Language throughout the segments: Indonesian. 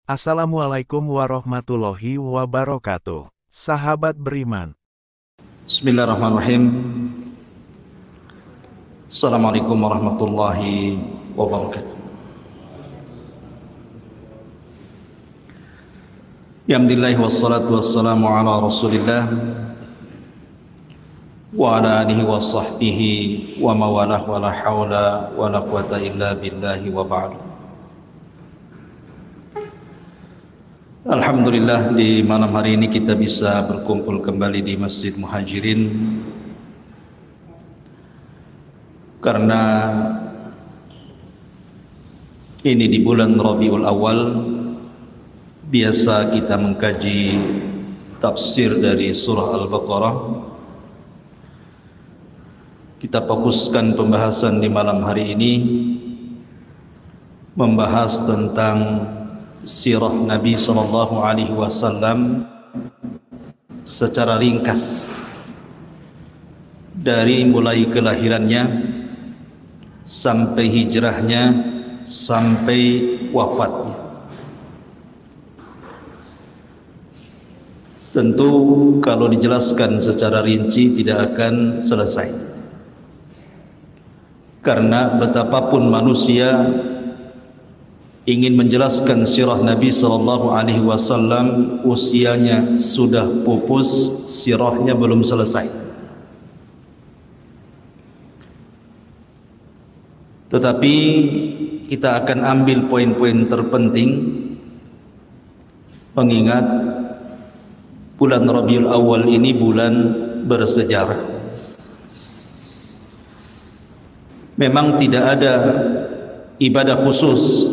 Assalamualaikum warahmatullahi wabarakatuh. Sahabat beriman. Bismillahirrahmanirrahim. Assalamualaikum warahmatullahi wabarakatuh. Alhamdulillah wassalatu wassalamu ala Rasulillah wa ala alihi wa sahbihi wa mawalah wa la hawla wa la quwata illa billahi wa ba'du. Alhamdulillah, di malam hari ini kita bisa berkumpul kembali di Masjid Muhajirin karena ini di bulan Rabiul Awal. Biasa kita mengkaji tafsir dari surah Al-Baqarah. Kita fokuskan pembahasan di malam hari ini membahas tentang sirah Nabi sallallahu alaihi wasallam secara ringkas dari mulai kelahirannya sampai hijrahnya sampai wafatnya. Tentu kalau dijelaskan secara rinci tidak akan selesai, karena betapapun manusia ingin menjelaskan sirah Nabi sallallahu alaihi wasallam, usianya sudah pupus, sirahnya belum selesai. Tetapi kita akan ambil poin-poin terpenting, mengingat bulan Rabiul Awal ini bulan bersejarah. Memang tidak ada ibadah khusus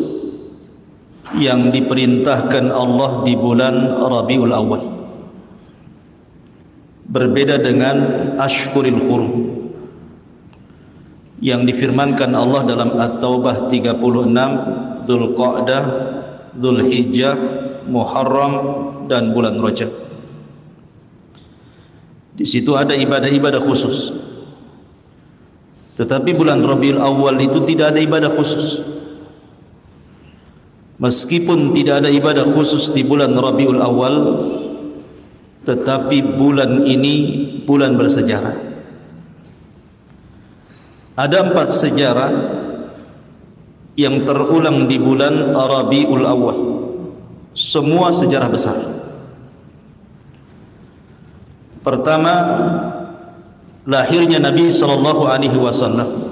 yang diperintahkan Allah di bulan Rabiul Awal, berbeda dengan Ashhurul Hurum yang difirmankan Allah dalam At-Taubah 36, Dzulqa'dah, Dzulhijjah, Muharram dan bulan Rajab. Di situ ada ibadah-ibadah khusus. Tetapi bulan Rabiul Awal itu tidak ada ibadah khusus. Meskipun tidak ada ibadah khusus di bulan Rabiul Awal, tetapi bulan ini bulan bersejarah. Ada 4 sejarah yang terulang di bulan Rabiul Awal. Semua sejarah besar. Pertama, lahirnya Nabi sallallahu alaihi wasallam.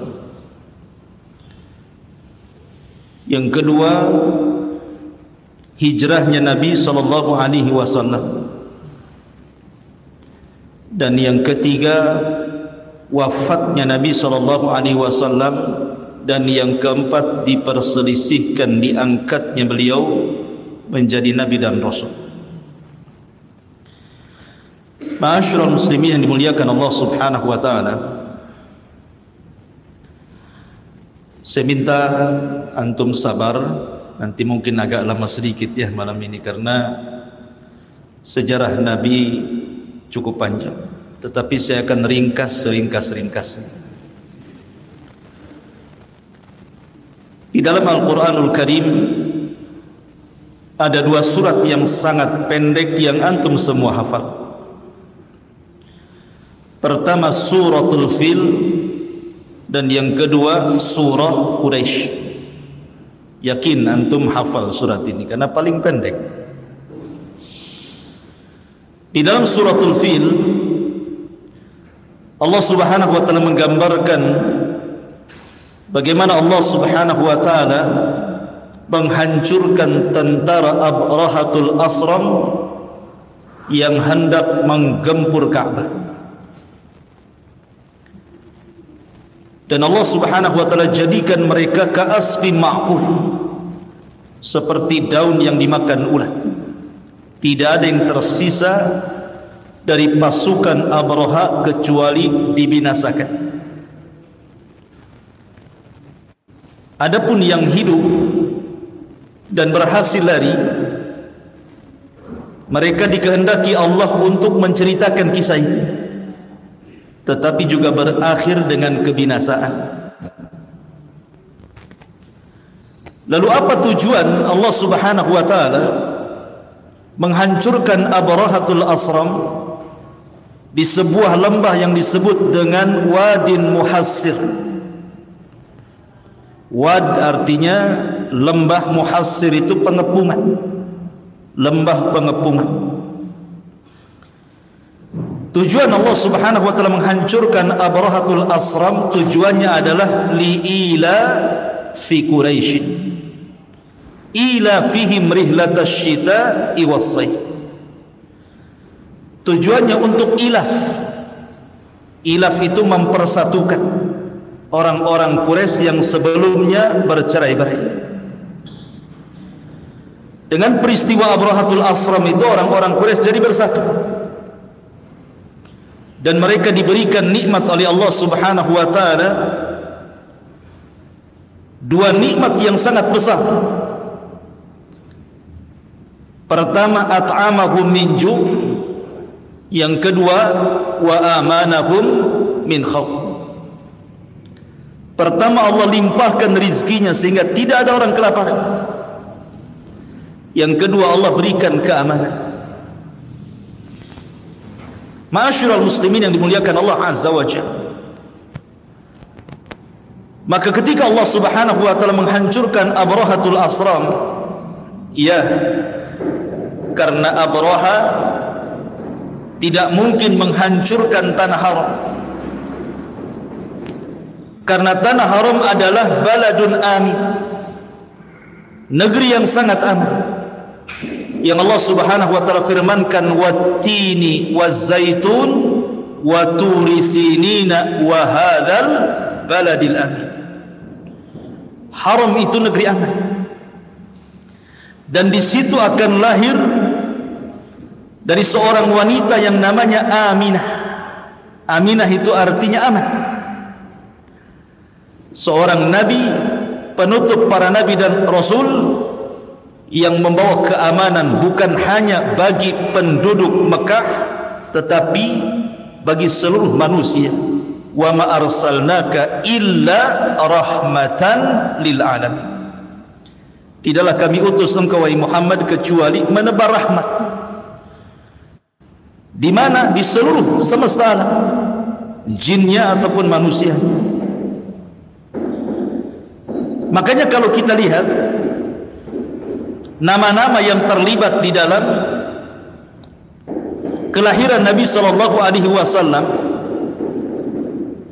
Yang kedua, hijrahnya Nabi sallallahu alaihi wasallam. Dan yang ketiga, wafatnya Nabi sallallahu alaihi wasallam. Dan yang keempat, diperselisihkan diangkatnya beliau menjadi nabi dan rasul. Ma'asyiral muslimin yang dimuliakan Allah Subhanahu wa taala, saya minta antum sabar. Nanti mungkin agak lama sedikit ya malam ini, karena sejarah Nabi cukup panjang, tetapi saya akan ringkas seringkas-ringkasnya. Di dalam Al-Quranul Karim ada 2 surat yang sangat pendek yang antum semua hafal. Pertama suratul Fil, dan yang kedua surah Quraisy. Yakin antum hafal surat ini karena paling pendek. Di dalam suratul Fil, Allah Subhanahu wa taala menggambarkan bagaimana Allah Subhanahu wa taala menghancurkan tentara Abrahatul Asram yang hendak menggempur Ka'bah. Dan Allah Subhanahu wa taala jadikan mereka ka'asfin ma'kul, seperti daun yang dimakan ulat. Tidak ada yang tersisa dari pasukan Abraha kecuali dibinasakan. Adapun yang hidup dan berhasil lari, mereka dikehendaki Allah untuk menceritakan kisah itu, tetapi juga berakhir dengan kebinasaan. Lalu apa tujuan Allah Subhanahu wa taala menghancurkan Abrahatul Asram di sebuah lembah yang disebut dengan Wadin Muhassir? Wad artinya lembah, Muhassir itu pengepungan, lembah pengepungan. Tujuan Allah Subhanahu wa taala menghancurkan Abrahatul Asram, tujuannya adalah liila fi Quraisy, ila fihim rihlatash syita'i was-sayf. Tujuannya untuk ilaf. Ilaf itu mempersatukan orang-orang Quraisy yang sebelumnya bercerai-berai. Dengan peristiwa Abrahatul Asram itu orang-orang Quraisy jadi bersatu, dan mereka diberikan nikmat oleh Allah Subhanahu wa taala, dua nikmat yang sangat besar. Pertama, at'amahum min ju', yang kedua, wa amanahum min khauf. Pertama, Allah limpahkan rizkinya sehingga tidak ada orang kelaparan. Yang kedua, Allah berikan keamanan. Ma'asyiral muslimin yang dimuliakan Allah Azza wa Jalla, maka ketika Allah Subhanahu wa taala menghancurkan Abrahatul Asram, ya, karena Abraha tidak mungkin menghancurkan tanah haram, karena tanah haram adalah baladun amin, negeri yang sangat aman, yang Allah Subhanahu wa taala firmankan, wattini wazzaitun wa turi sinina wa hadzal baladil amin. Haram itu negeri aman, dan di situ akan lahir dari seorang wanita yang namanya Aminah. Aminah itu artinya aman. Seorang nabi, penutup para nabi dan rasul, yang membawa keamanan bukan hanya bagi penduduk Mekah, tetapi bagi seluruh manusia. Wa ma arsalnaka illa rahmatan lil alamin. Tidaklah kami utus engkau wahai Muhammad kecuali menebar rahmat. Di mana? Di seluruh semesta alam, jinnya ataupun manusianya. Makanya kalau kita lihat nama-nama yang terlibat di dalam kelahiran Nabi sallallahu alaihi wasallam,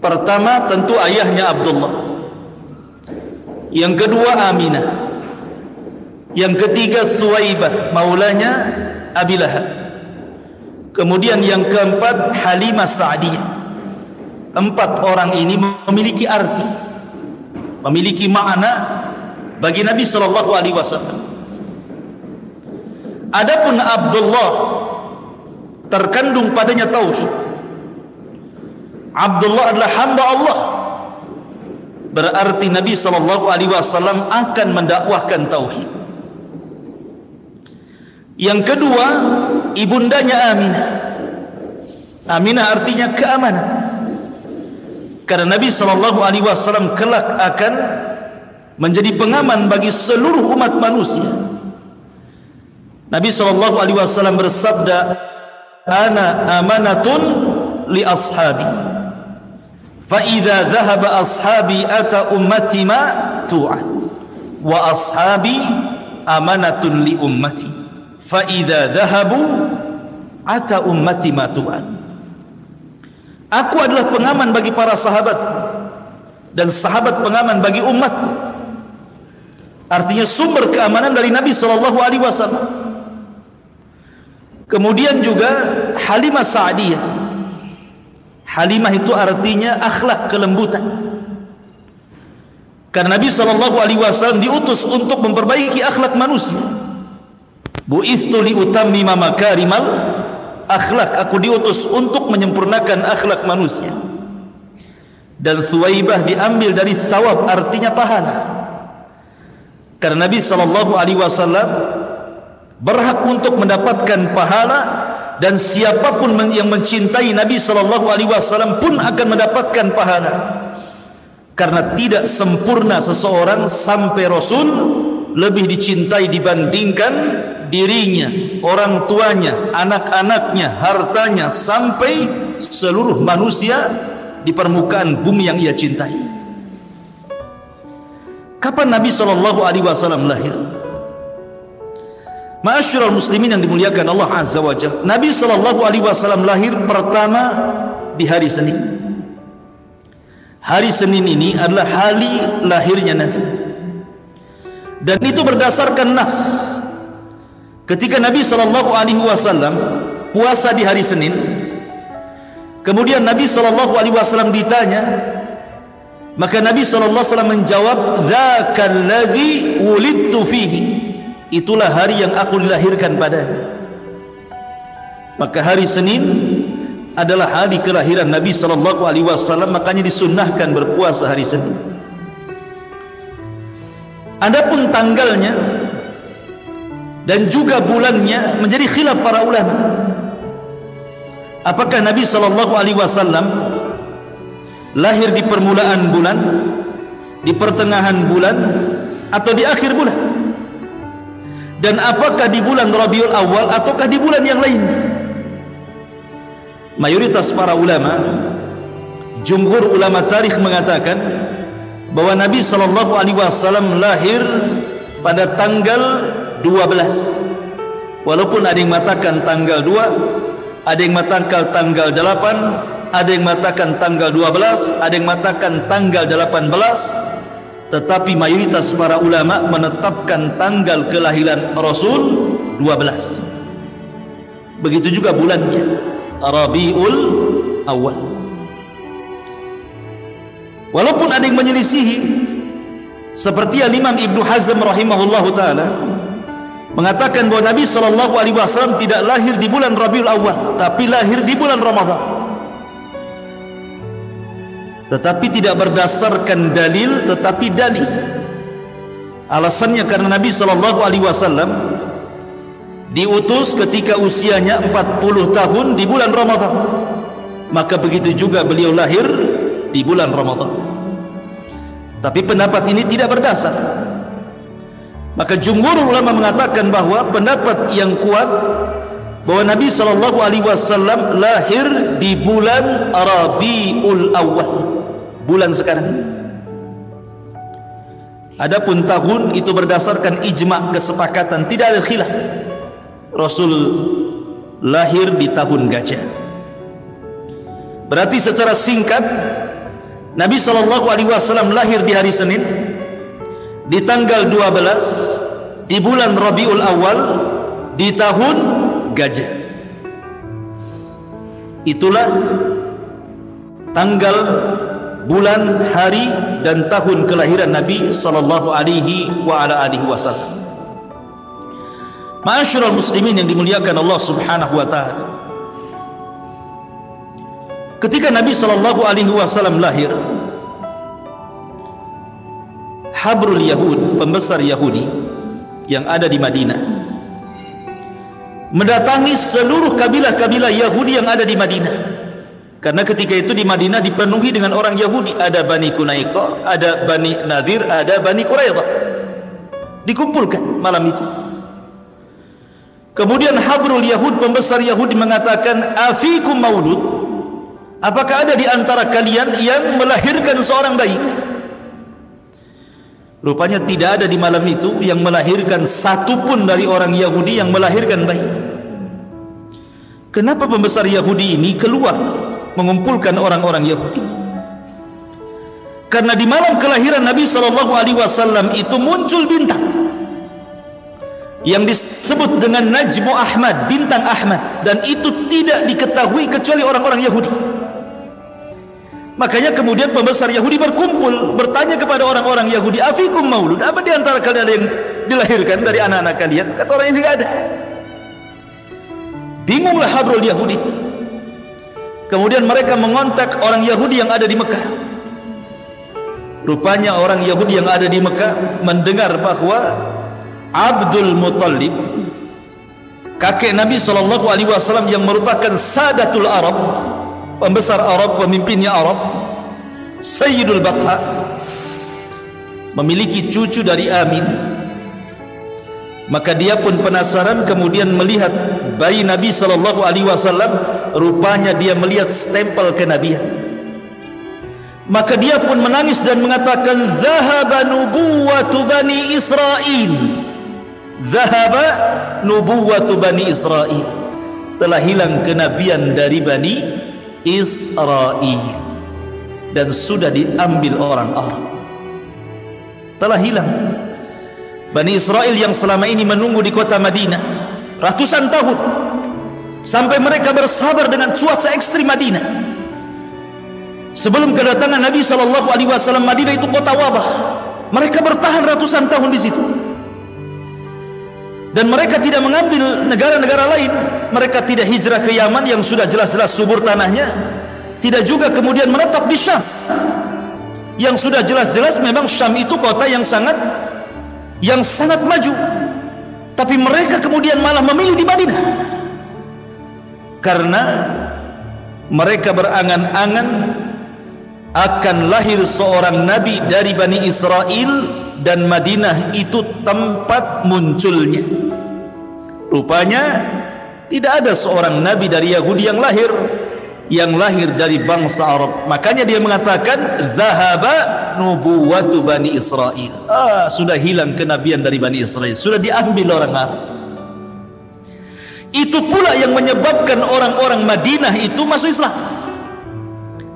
pertama tentu ayahnya Abdullah, yang kedua Aminah, yang ketiga Suwaibah maulanya Abi Lahab, kemudian yang keempat Halimah Sa'diyah. Empat orang ini memiliki arti, memiliki makna bagi Nabi sallallahu alaihi wasallam. Adapun Abdullah terkandung padanya tauhid. Abdullah adalah hamba Allah, berarti Nabi sallallahu alaihi wasallam akan mendakwahkan tauhid. Yang kedua, ibundanya Aminah. Aminah artinya keamanan, karena Nabi sallallahu alaihi wasallam kelak akan menjadi pengaman bagi seluruh umat manusia. Nabi sallallahu alaihi wasallam bersabda, "Ana amanatun li ashabi. Fa idza dhahaba ashabi ata ummati ma tu'ad. Wa ashabi amanatun li ummati. Fa idza dhahabu ata ummati ma tu'ad." Aku adalah pengaman bagi para sahabatku, dan sahabat pengaman bagi umatku. Artinya sumber keamanan dari Nabi sallallahu alaihi wasallam. Kemudian juga Halimah Sa'diyah. Halimah itu artinya akhlak, kelembutan. Karena Nabi sallallahu alaihi wasallam diutus untuk memperbaiki akhlak manusia. Bu'itstu li utammima makarimal akhlak. Aku diutus untuk menyempurnakan akhlak manusia. Dan Suwaibah diambil dari sawab, artinya pahala. Karena Nabi sallallahu alaihi wasallam berhak untuk mendapatkan pahala, dan siapapun yang mencintai Nabi sallallahu alaihi wasallam pun akan mendapatkan pahala. Karena tidak sempurna seseorang sampai Rasul lebih dicintai dibandingkan dirinya, orang tuanya, anak-anaknya, hartanya, sampai seluruh manusia di permukaan bumi yang ia cintai. Kapan Nabi SAW lahir? Ma'asyiral muslimin yang dimuliakan Allah Azza wa Jalla, Nabi SAW lahir pertama di hari Senin. Hari Senin ini adalah hari lahirnya Nabi, dan itu berdasarkan nas. Ketika Nabi SAW puasa di hari Senin, kemudian Nabi SAW ditanya, maka Nabi SAW menjawab, "Dzakal ladzi wulidtu fihi." Itulah hari yang aku dilahirkan padanya. Maka hari Senin adalah hari kelahiran Nabi SAW, makanya disunnahkan berpuasa hari Senin. Adapun tanggalnya dan juga bulannya menjadi khilaf para ulama. Apakah Nabi SAW lahir di permulaan bulan, di pertengahan bulan, atau di akhir bulan? Dan apakah di bulan Rabiul Awal ataukah di bulan yang lainnya? Mayoritas para ulama, jumhur ulama tarikh mengatakan bahwa Nabi SAW lahir pada tanggal 12. Walaupun ada yang mengatakan tanggal 2, ada yang mengatakan tanggal 8, ada yang mengatakan tanggal 12, ada yang mengatakan tanggal 18, tetapi mayoritas para ulama menetapkan tanggal kelahiran Rasul 12. Begitu juga bulannya, Rabiul Awal. Walaupun ada yang menyelisihi, seperti Imam Ibnu Hazm rahimahullahu taala mengatakan bahwa Nabi SAW tidak lahir di bulan Rabiul Awal, tapi lahir di bulan Ramadan. Tetapi tidak berdasarkan dalil, tetapi dalil. Alasannya karena Nabi SAW diutus ketika usianya 40 tahun di bulan Ramadan, maka begitu juga beliau lahir di bulan Ramadan. Tapi pendapat ini tidak berdasar. Maka jumhur ulama mengatakan bahwa pendapat yang kuat bahwa Nabi SAW lahir di bulan Rabiul Awal, bulan sekarang ini. Adapun tahun itu berdasarkan ijma', kesepakatan, tidak ada khilaf. Rasul lahir di tahun gajah. Berarti secara singkat Nabi SAW lahir di hari Senin, di tanggal 12, di bulan Rabiul Awal, di tahun gajah. Itulah tanggal, bulan, hari, dan tahun kelahiran Nabi sallallahu alaihi wa ala alihi wasallam. Ma'asyiral muslimin yang dimuliakan Allah Subhanahu wa taala, ketika Nabi sallallahu alaihi wasallam lahir, habrul Yahud, pembesar Yahudi yang ada di Madinah, mendatangi seluruh kabilah-kabilah Yahudi yang ada di Madinah. Karena ketika itu di Madinah dipenuhi dengan orang Yahudi, ada Bani Qunaiqah, ada Bani Nadir, ada Bani Quraidah. Dikumpulkan malam itu. Kemudian habrul Yahud, pembesar Yahudi mengatakan, "Afikum maulud?" Apakah ada di antara kalian yang melahirkan seorang bayi? Rupanya tidak ada di malam itu yang melahirkan satu pun dari orang Yahudi yang melahirkan bayi. Kenapa pembesar Yahudi ini keluar mengumpulkan orang-orang Yahudi? Karena di malam kelahiran Nabi SAW itu muncul bintang yang disebut dengan Najmu Ahmad, bintang Ahmad, dan itu tidak diketahui kecuali orang-orang Yahudi. Makanya kemudian pembesar Yahudi berkumpul, bertanya kepada orang-orang Yahudi, "Afikum maulud?" Apa di antara kalian ada yang dilahirkan dari anak-anak kalian? Kata orang ini, "Tidak ada." Bingunglah habrul Yahudi. Kemudian mereka mengontak orang Yahudi yang ada di Mekah. Rupanya orang Yahudi yang ada di Mekah mendengar bahwa Abdul Muttalib, kakek Nabi SAW yang merupakan Sadatul Arab, pembesar Arab, pemimpinnya Arab, Sayyidul Batha, memiliki cucu dari Aminah. Maka dia pun penasaran, kemudian melihat bayi Nabi SAW. Rupanya dia melihat stempel kenabian. Maka dia pun menangis dan mengatakan, "Dhahaba nubuwatu Bani Israel. Dhahaba nubuwatu Bani Israel." Telah hilang kenabian dari Bani Israel dan sudah diambil orang Arab. Telah hilang. Bani Israel yang selama ini menunggu di kota Madinah ratusan tahun, sampai mereka bersabar dengan cuaca ekstrim Madinah. Sebelum kedatangan Nabi SAW, Madinah itu kota wabah. Mereka bertahan ratusan tahun di situ, dan mereka tidak mengambil negara-negara lain. Mereka tidak hijrah ke Yaman yang sudah jelas-jelas subur tanahnya, tidak juga kemudian menetap di Syam yang sudah jelas-jelas memang Syam itu kota yang sangat maju. Tapi mereka kemudian malah memilih di Madinah karena mereka berangan-angan akan lahir seorang nabi dari Bani Israel, dan Madinah itu tempat munculnya. Rupanya tidak ada seorang nabi dari Yahudi yang lahir dari bangsa Arab. Makanya dia mengatakan, "Zahaba nubuwatu Bani Israel." Sudah hilang kenabian dari Bani Israel, sudah diambil orang Arab. Itu pula yang menyebabkan orang-orang Madinah itu masuk Islam.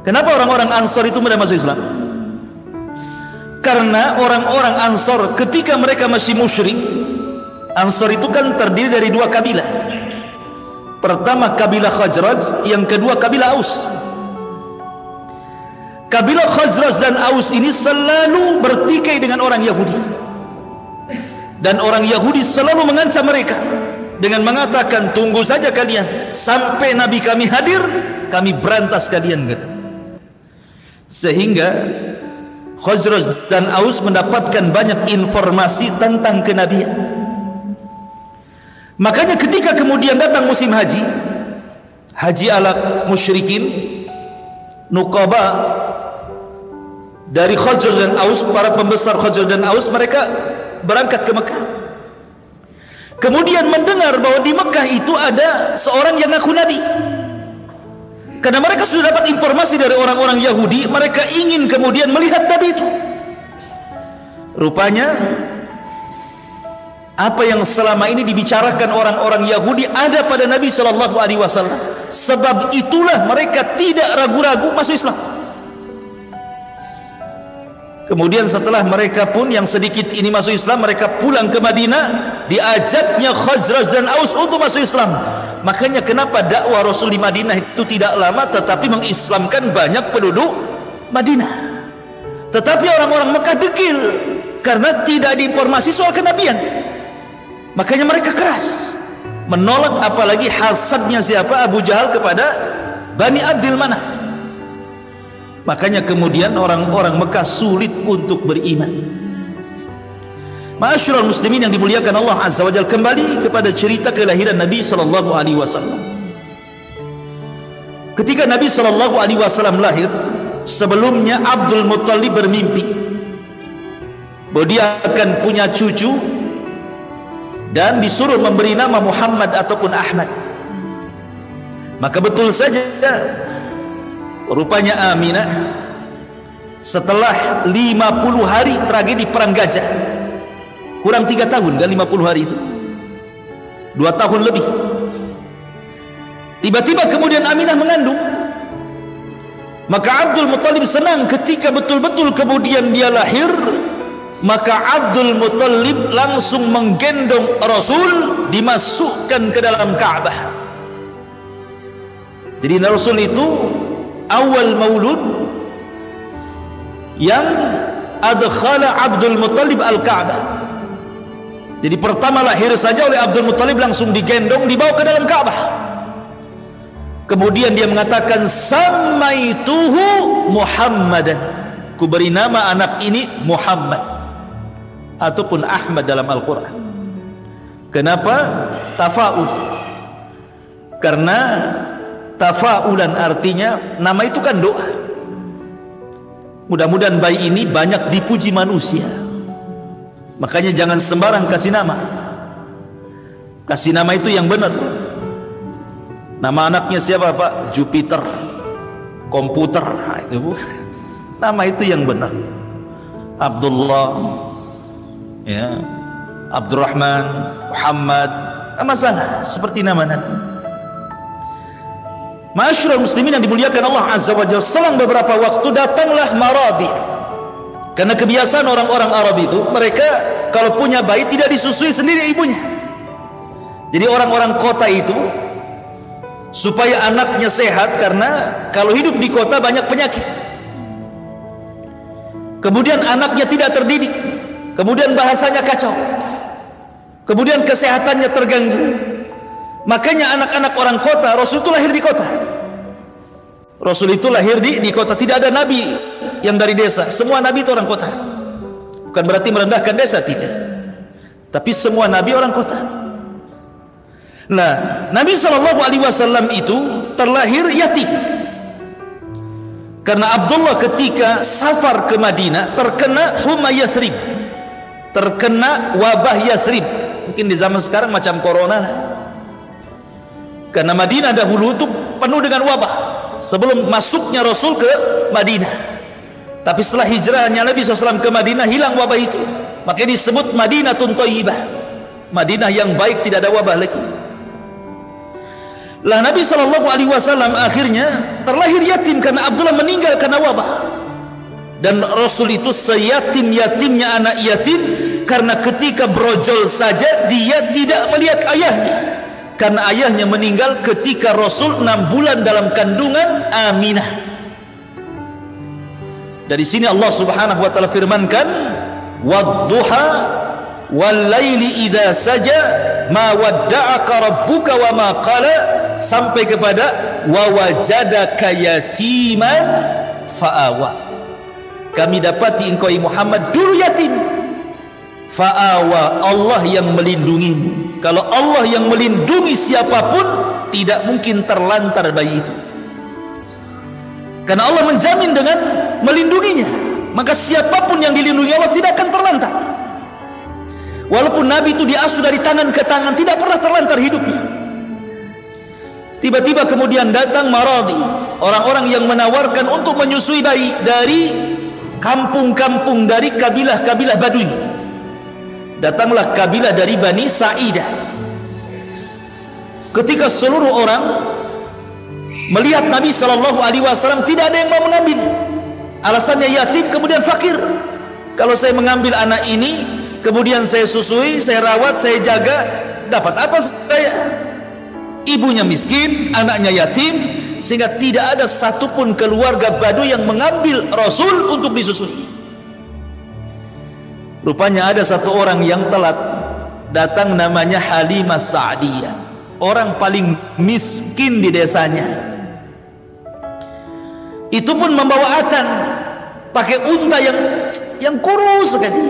Kenapa orang-orang Ansor itu mulai masuk Islam? Karena orang-orang Ansor ketika mereka masih musyrik, Ansor itu kan terdiri dari dua kabilah. Pertama kabilah Khazraj, yang kedua kabilah Aus. Kabilah Khazraj dan Aus ini selalu bertikai dengan orang Yahudi, dan orang Yahudi selalu mengancam mereka dengan mengatakan, "Tunggu saja kalian sampai Nabi kami hadir, kami berantas kalian," kata. Sehingga Khazraj dan Aus mendapatkan banyak informasi tentang kenabian. Makanya ketika kemudian datang musim haji ala musyrikin, Nuqaba dari Khazraj dan Aus, para pembesar Khazraj dan Aus, mereka berangkat ke Mekah. Kemudian mendengar bahwa di Mekah itu ada seorang yang ngaku nabi. Karena mereka sudah dapat informasi dari orang-orang Yahudi, mereka ingin kemudian melihat nabi itu. Rupanya apa yang selama ini dibicarakan orang-orang Yahudi ada pada Nabi SAW. Sebab itulah mereka tidak ragu-ragu masuk Islam. Kemudian setelah mereka pun yang sedikit ini masuk Islam, mereka pulang ke Madinah, diajaknya Khazraj dan Aus untuk masuk Islam. Makanya kenapa dakwah Rasul di Madinah itu tidak lama, tetapi mengislamkan banyak penduduk Madinah. Tetapi orang-orang Mekah degil karena tidak diinformasi soal kenabian. Makanya mereka keras menolak, apalagi hasadnya siapa? Abu Jahal kepada Bani Abdil Manaf. Makanya kemudian orang-orang Mekah sulit untuk beriman. Ma'asyiral muslimin yang dimuliakan Allah Azza wa Jalla, kembali kepada cerita kelahiran Nabi SAW. Ketika Nabi SAW lahir, sebelumnya Abdul Muttalib bermimpi bahwa dia akan punya cucu dan disuruh memberi nama Muhammad ataupun Ahmad. Maka betul saja, rupanya Aminah setelah 50 hari tragedi perang gajah, kurang 3 tahun kan 50 hari itu, 2 tahun lebih, tiba-tiba kemudian Aminah mengandung. Maka Abdul Muttalib senang ketika betul-betul kemudian dia lahir. Maka Abdul Muttalib langsung menggendong Rasul, dimasukkan ke dalam Ka'bah. Jadi Rasul itu awal maulud yang adkhala Abdul Muttalib al-Ka'bah. Jadi pertama lahir saja oleh Abdul Muttalib langsung digendong, dibawa ke dalam Ka'bah. Kemudian dia mengatakan, "Samaituhu Muhammadan." Ku beri nama anak ini Muhammad ataupun Ahmad dalam Al-Quran. Kenapa? Tafa'ul. Karena tafa'ulan artinya nama itu kan doa. Mudah-mudahan bayi ini banyak dipuji manusia. Makanya jangan sembarang kasih nama. Kasih nama itu yang benar. Nama anaknya siapa Pak? Jupiter, komputer. Nah, itu bukan. Nama itu yang benar. Abdullah, ya, Abdurrahman, Muhammad, nama salah seperti nama Nabi. Ma'asyiral muslimin yang dimuliakan Allah Azza wa Jalla, selang beberapa waktu datanglah maradi. Karena kebiasaan orang-orang Arab itu, mereka kalau punya bayi tidak disusui sendiri ibunya. Jadi orang-orang kota itu supaya anaknya sehat, karena kalau hidup di kota banyak penyakit. Kemudian anaknya tidak terdidik, kemudian bahasanya kacau, kemudian kesehatannya terganggu. Makanya anak-anak orang kota, Rasul itu lahir di kota. Rasul itu lahir di kota. Tidak ada nabi yang dari desa. Semua nabi itu orang kota. Bukan berarti merendahkan desa, tidak. Tapi semua nabi orang kota. Nah, Nabi SAW itu terlahir yatim. Karena Abdullah ketika safar ke Madinah terkena huma Yathrib, terkena wabah Yathrib. Mungkin di zaman sekarang macam corona lah. Karena Madinah dahulu itu penuh dengan wabah sebelum masuknya Rasul ke Madinah. Tapi setelah hijrahnya Nabi SAW ke Madinah, hilang wabah itu. Makanya disebut Madinatun Thayyibah, Madinah yang baik, tidak ada wabah lagi. Lah Nabi SAW akhirnya terlahir yatim karena Abdullah meninggal karena wabah. Dan Rasul itu seyatim-yatimnya anak yatim, karena ketika brojol saja dia tidak melihat ayahnya, karena ayahnya meninggal ketika Rasul 6 bulan dalam kandungan Aminah. Dari sini Allah Subhanahu wa taala firmankan, "Wadduha wal laili idza saja ma wadda'aka rabbuka wa ma qala", sampai kepada wa wajadaka yatiman fa'awa. Kami dapati engkau Muhammad dulu yatim, fa'awa, Allah yang melindungimu. Kalau Allah yang melindungi siapapun, tidak mungkin terlantar bayi itu. Karena Allah menjamin dengan melindunginya, maka siapapun yang dilindungi Allah tidak akan terlantar. Walaupun Nabi itu diasuh dari tangan ke tangan, tidak pernah terlantar hidupnya. Tiba-tiba kemudian datang maradi, orang-orang yang menawarkan untuk menyusui bayi dari kampung-kampung, dari kabilah-kabilah Badui. Datanglah kabilah dari Bani Sa'idah. Ketika seluruh orang melihat Nabi SAW, tidak ada yang mau mengambil. Alasannya yatim, kemudian fakir. Kalau saya mengambil anak ini, kemudian saya susui, saya rawat, saya jaga, dapat apa saya? Ibunya miskin, anaknya yatim, sehingga tidak ada satupun keluarga Badui yang mengambil Rasul untuk disusui. Rupanya ada satu orang yang telat datang, namanya Halimah Sa'diyah, orang paling miskin di desanya. Itu pun membawa atan, pakai unta yang kurus sekali.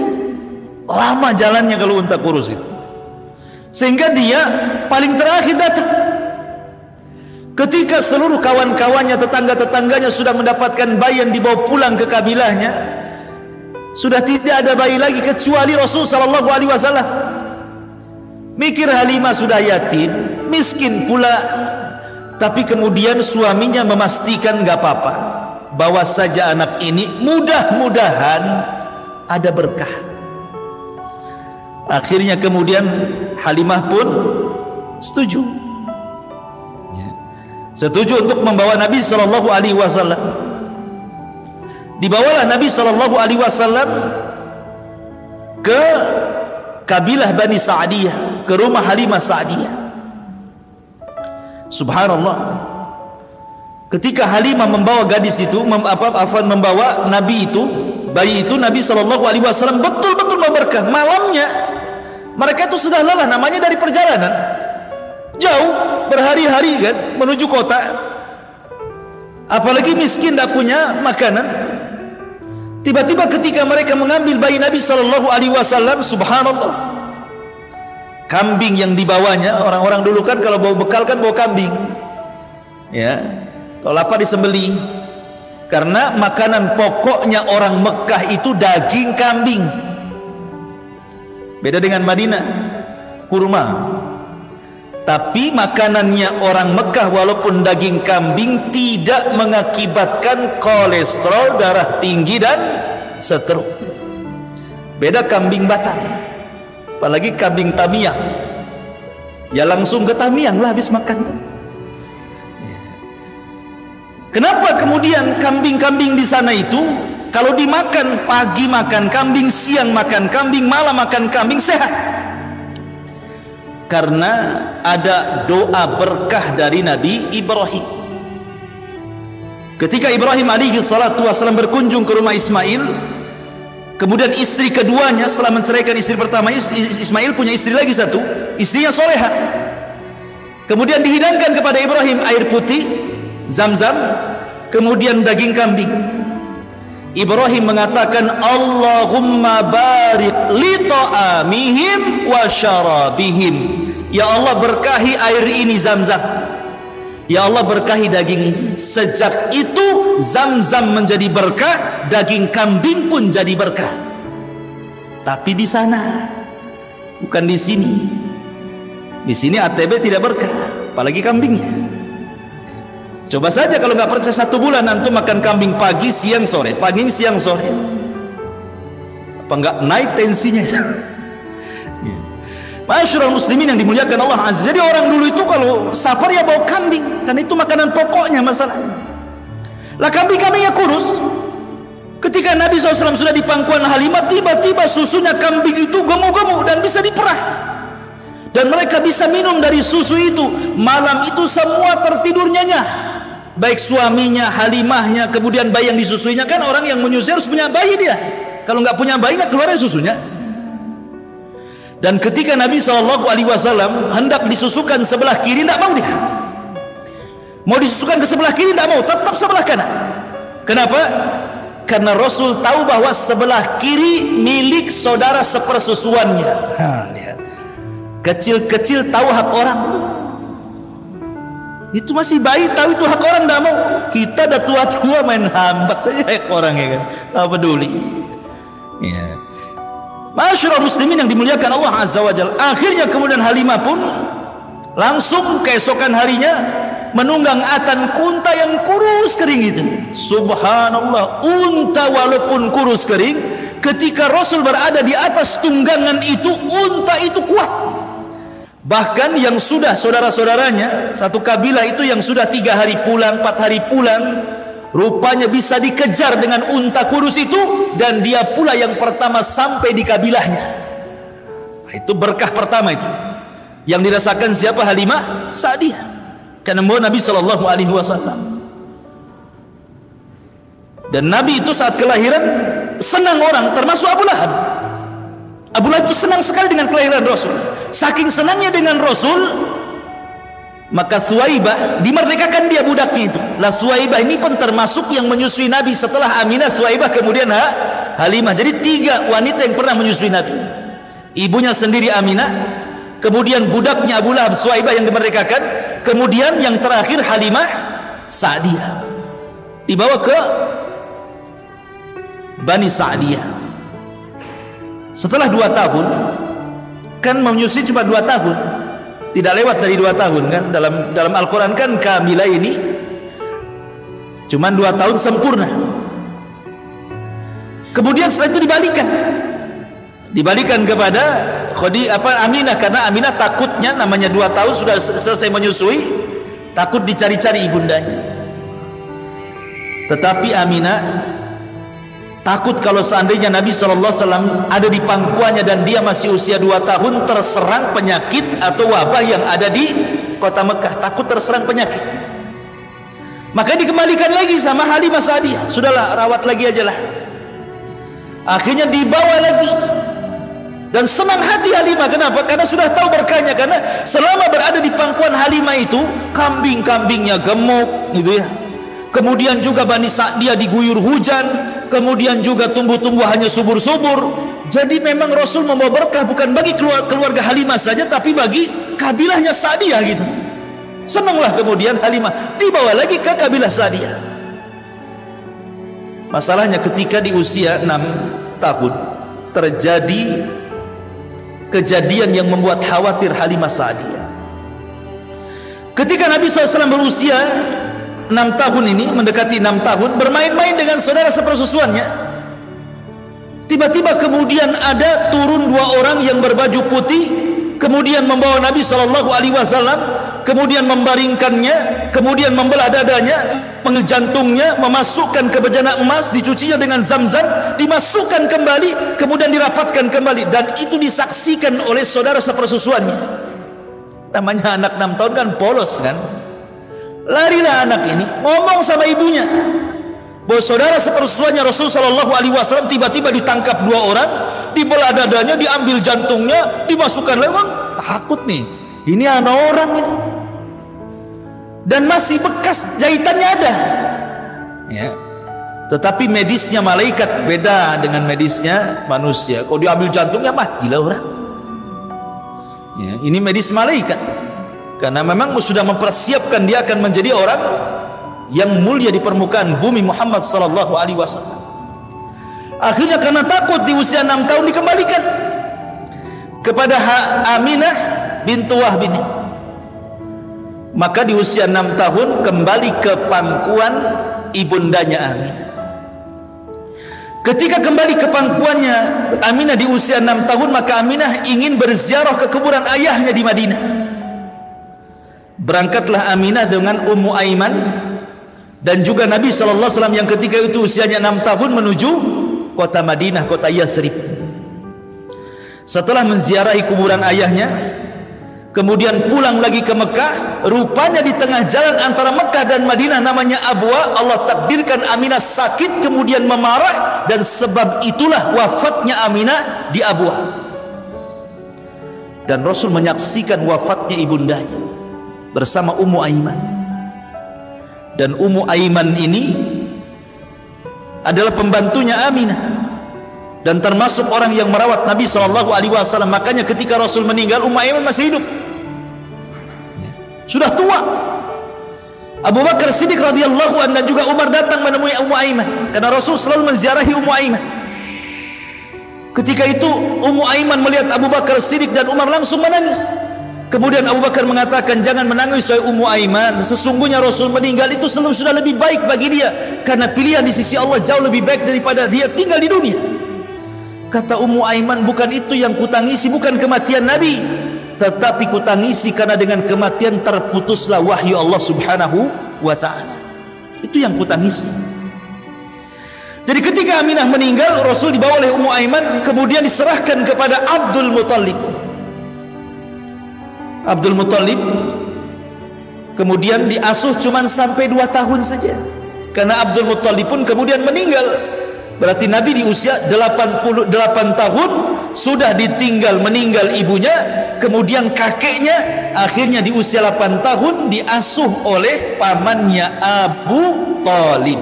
Lama jalannya kalau unta kurus itu, sehingga dia paling terakhir datang. Ketika seluruh kawan-kawannya, tetangga-tetangganya sudah mendapatkan bayi yang dibawa pulang ke kabilahnya, sudah tidak ada bayi lagi kecuali Rasul sallallahu alaihi wasallam. Mikir Halimah sudah yatim, miskin pula, tapi kemudian suaminya memastikan enggak apa-apa, bawa saja anak ini, mudah-mudahan ada berkah. Akhirnya kemudian Halimah pun setuju, setuju untuk membawa Nabi sallallahu alaihi wasallam. Dibawalah Nabi SAW ke kabilah Bani Sa'diyah, ke rumah Halimah Sa'diyah. Subhanallah, ketika Halimah membawa gadis itu, membawa Nabi itu, bayi itu, Nabi SAW betul-betul memberkah. Malamnya mereka itu sudah lelah, namanya dari perjalanan jauh, berhari-hari kan, menuju kota, apalagi miskin, tidak punya makanan. Tiba-tiba ketika mereka mengambil bayi Nabi SAW, subhanallah, kambing yang dibawanya. Orang-orang dulu kan kalau bawa bekal kan bawa kambing, ya, kalau lapar disembeli. Karena makanan pokoknya orang Mekah itu daging kambing. Beda dengan Madinah, kurma. Tapi makanannya orang Mekah walaupun daging kambing tidak mengakibatkan kolesterol, darah tinggi dan stroke. Beda kambing Batam, apalagi kambing Tamiang. Ya langsung ke Tamiang lah habis makan tuh. Kenapa kemudian kambing-kambing di sana itu kalau dimakan pagi makan kambing, siang makan kambing, malam makan kambing sehat? Karena ada doa berkah dari Nabi Ibrahim. Ketika Ibrahim alaihi salatu wasallam berkunjung ke rumah Ismail, kemudian istri keduanya setelah menceraikan istri pertama, Ismail punya istri lagi satu, istrinya solehah. Kemudian dihidangkan kepada Ibrahim air putih Zam-zam, kemudian daging kambing. Ibrahim mengatakan, Allahumma barik li ta'amihim wa syarabihim. Ya Allah, berkahi air ini Zam-zam. Ya Allah, berkahi daging ini. Sejak itu Zam-zam menjadi berkah, daging kambing pun jadi berkah. Tapi di sana, bukan di sini. Di sini ATB tidak berkah, apalagi kambingnya. Coba saja kalau nggak percaya 1 bulan antum makan kambing pagi, siang, sore, pagi, siang, sore. Apa nggak naik tensinya? Masyarul muslimin yang dimuliakan Allah Azza. Jadi orang dulu itu kalau safar ya bawa kambing, karena itu makanan pokoknya masalahnya. Lah kambing-kambingnya kurus. Ketika Nabi SAW sudah di pangkuan Halimah, tiba-tiba susunya kambing itu gemuk-gemuk dan bisa diperah. Dan mereka bisa minum dari susu itu. Malam itu semua tertidur nyenyak. Baik suaminya, Halimahnya, kemudian bayi yang disusuinya. Kan orang yang menyusui harus punya bayi dia. Kalau nggak punya bayi nggak keluar susunya. Dan ketika Nabi SAW hendak disusukan sebelah kiri, tidak mau dia. Mau disusukan ke sebelah kiri, tidak mau, tetap sebelah kanan. Kenapa? Karena Rasul tahu bahwa sebelah kiri milik saudara sepersusuannya. Lihat, kecil-kecil tahu hak orang itu masih bayi tahu itu hak orang, tidak mau. Kita dah tua-tua main hambat aja hak orang, ya kan, nggak peduli. Ya. Masyarul muslimin yang dimuliakan Allah Azza wa Jalla. Akhirnya kemudian Halimah pun langsung keesokan harinya menunggang atan unta yang kurus kering itu. Subhanallah, unta walaupun kurus kering, ketika Rasul berada di atas tunggangan itu, unta itu kuat. Bahkan yang sudah saudara-saudaranya, satu kabilah itu yang sudah 3 hari pulang, 4 hari pulang, rupanya bisa dikejar dengan unta kurus itu, dan dia pula yang pertama sampai di kabilahnya. Itu berkah pertama itu yang dirasakan siapa? Halimah Sa'diyah, karena Nabi SAW. Dan Nabi itu saat kelahiran senang orang, termasuk Abu Lahab. Abu Lahab itu senang sekali dengan kelahiran Rasul. Saking senangnya dengan Rasul, maka Suwaibah dimerdekakan dia budaknya itu. Lah Suwaibah ini pun termasuk yang menyusui Nabi setelah Aminah, Suwaibah, kemudian Halimah. Jadi 3 wanita yang pernah menyusui Nabi. Ibunya sendiri Aminah, kemudian budaknya Abu Lahab, Suwaibah yang dimerdekakan, kemudian yang terakhir Halimah Sa'diyah. Dibawa ke Bani Sa'diyah. Setelah 2 tahun, kan menyusui cuma 2 tahun, tidak lewat dari 2 tahun kan. Dalam Al-Quran kan kamilah ini cuma 2 tahun sempurna. Kemudian setelah itu dibalikan kepada Aminah, karena Aminah takutnya namanya 2 tahun sudah selesai menyusui, takut dicari-cari ibundanya. Tetapi Aminah takut kalau seandainya Nabi SAW ada di pangkuannya dan dia masih usia 2 tahun terserang penyakit atau wabah yang ada di kota Mekah, takut terserang penyakit. Maka dikembalikan lagi sama Halimah Sa'diyah, sudahlah rawat lagi aja lah. Akhirnya dibawa lagi, dan senang hati Halimah. Kenapa? Karena sudah tahu berkahnya. Karena selama berada di pangkuan Halimah itu, kambing-kambingnya gemuk gitu ya. Kemudian juga Bani Sa'diyah diguyur hujan, kemudian juga tumbuh-tumbuhannya subur-subur. Jadi memang Rasul membawa berkah bukan bagi keluarga Halimah saja, tapi bagi kabilahnya Sa'diyah gitu. Senanglah kemudian Halimah dibawa lagi ke kabilah Sa'diyah. Masalahnya ketika di usia 6 tahun terjadi kejadian yang membuat khawatir Halimah Sa'diyah. Ketika Nabi SAW berusia 6 tahun ini, mendekati 6 tahun, bermain-main dengan saudara sepersusuannya, tiba-tiba kemudian ada turun 2 orang yang berbaju putih, kemudian membawa Nabi SAW, kemudian membaringkannya, kemudian membelah dadanya, mengjantungnya, memasukkan ke bejana emas, dicucinya dengan zam-zam, dimasukkan kembali, kemudian dirapatkan kembali, dan itu disaksikan oleh saudara sepersusuannya. Namanya anak 6 tahun kan polos kan. Larilah anak ini, ngomong sama ibunya bahwa saudara sepersusuannya Rasulullah SAW tiba-tiba ditangkap 2 orang, dibelah dadanya, diambil jantungnya, dimasukkan lagi. Takut nih, ini anak orang ini, dan masih bekas jahitannya ada ya. Tetapi medisnya malaikat beda dengan medisnya manusia. Kalau diambil jantungnya matilah orang ya. Ini medis malaikat, karena memang sudah mempersiapkan dia akan menjadi orang yang mulia di permukaan bumi, Muhammad sallallahu alaihi wasallam. Akhirnya karena takut di usia 6 tahun dikembalikan kepada Aminah bintu Wahb ini. Maka di usia 6 tahun kembali ke pangkuan ibundanya Aminah. Ketika kembali ke pangkuannya Aminah di usia 6 tahun, maka Aminah ingin berziarah ke kuburan ayahnya di Madinah. Berangkatlah Aminah dengan Ummu Aiman dan juga Nabi SAW yang ketika itu usianya 6 tahun menuju kota Madinah, kota Yathrib. Setelah menziarahi kuburan ayahnya, kemudian pulang lagi ke Mekah. Rupanya di tengah jalan antara Mekah dan Madinah, namanya Abwa, Allah takdirkan Aminah sakit, kemudian memarah, dan sebab itulah wafatnya Aminah di Abwa. Dan Rasul menyaksikan wafatnya ibundanya bersama Ummu Aiman. Dan Ummu Aiman ini adalah pembantunya Aminah dan termasuk orang yang merawat Nabi SAW. Makanya ketika Rasul meninggal, Ummu Aiman masih hidup, sudah tua. Abu Bakar Siddiq radhiyallahu anhu dan juga Umar datang menemui Ummu Aiman karena Rasul selalu menziarahi Ummu Aiman. Ketika itu Ummu Aiman melihat Abu Bakar Siddiq dan Umar langsung menangis. Kemudian Abu Bakar mengatakan, jangan menangis wahai Ummu Aiman, sesungguhnya Rasul meninggal itu selalu sudah lebih baik bagi dia, karena pilihan di sisi Allah jauh lebih baik daripada dia tinggal di dunia. Kata Ummu Aiman, bukan itu yang kutangisi, bukan kematian Nabi, tetapi kutangisi karena dengan kematian terputuslah wahyu Allah Subhanahu wa ta'ala. Itu yang kutangisi. Jadi ketika Aminah meninggal, Rasul dibawa oleh Ummu Aiman, kemudian diserahkan kepada Abdul Muttalib. Abdul Muttalib kemudian diasuh cuma sampai 2 tahun saja, karena Abdul Muttalib pun kemudian meninggal. Berarti Nabi di usia 88 tahun sudah ditinggal, meninggal ibunya, kemudian kakeknya akhirnya di usia 8 tahun diasuh oleh pamannya Abu Talib.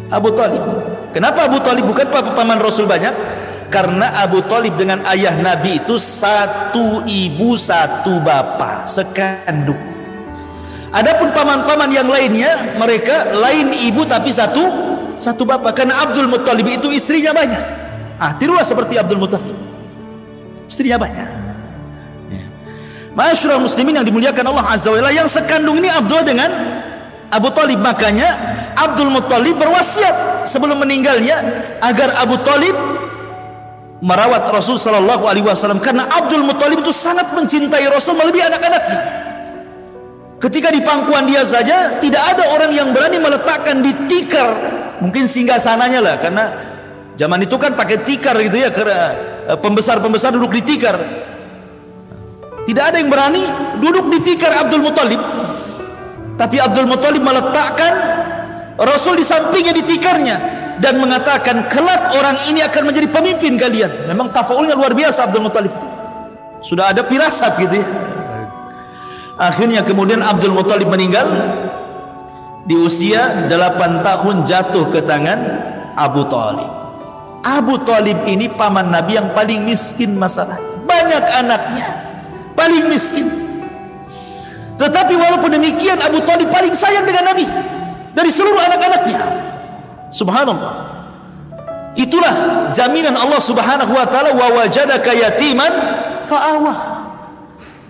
Abu Talib. Kenapa Abu Talib bukan paman Rasul banyak? Karena Abu Talib dengan ayah Nabi itu satu ibu satu bapak, sekandung. Adapun paman-paman yang lainnya, mereka lain ibu tapi satu bapak. Karena Abdul Muttalib itu istrinya banyak. Tirulah seperti Abdul Muttalib, istrinya banyak. Ma'asyiral muslimin yang dimuliakan Allah Azza wa Jalla, yang sekandung ini Abdul dengan Abu Talib. Makanya Abdul Muttalib berwasiat sebelum meninggalnya agar Abu Talib merawat Rasul sallallahu alaihi wasallam, karena Abdul Muttalib itu sangat mencintai Rasul melebihi anak-anaknya. Ketika di pangkuan dia saja tidak ada orang yang berani meletakkan di tikar, mungkin singgasananya lah, karena zaman itu kan pakai tikar gitu ya, karena pembesar-pembesar duduk di tikar. Tidak ada yang berani duduk di tikar Abdul Muttalib, tapi Abdul Muttalib meletakkan Rasul di sampingnya di tikarnya dan mengatakan, kelak orang ini akan menjadi pemimpin kalian. Memang tafaulnya luar biasa Abdul Muttalib, sudah ada firasat gitu ya. Akhirnya kemudian Abdul Muttalib meninggal di usia 8 tahun, jatuh ke tangan Abu Talib. Abu Talib ini paman Nabi yang paling miskin masalah, banyak anaknya, paling miskin. Tetapi walaupun demikian Abu Talib paling sayang dengan Nabi dari seluruh anak-anaknya. Subhanallah. Itulah jaminan Allah Subhanahu wa taala, wa wajadaka yatiman fa'awa.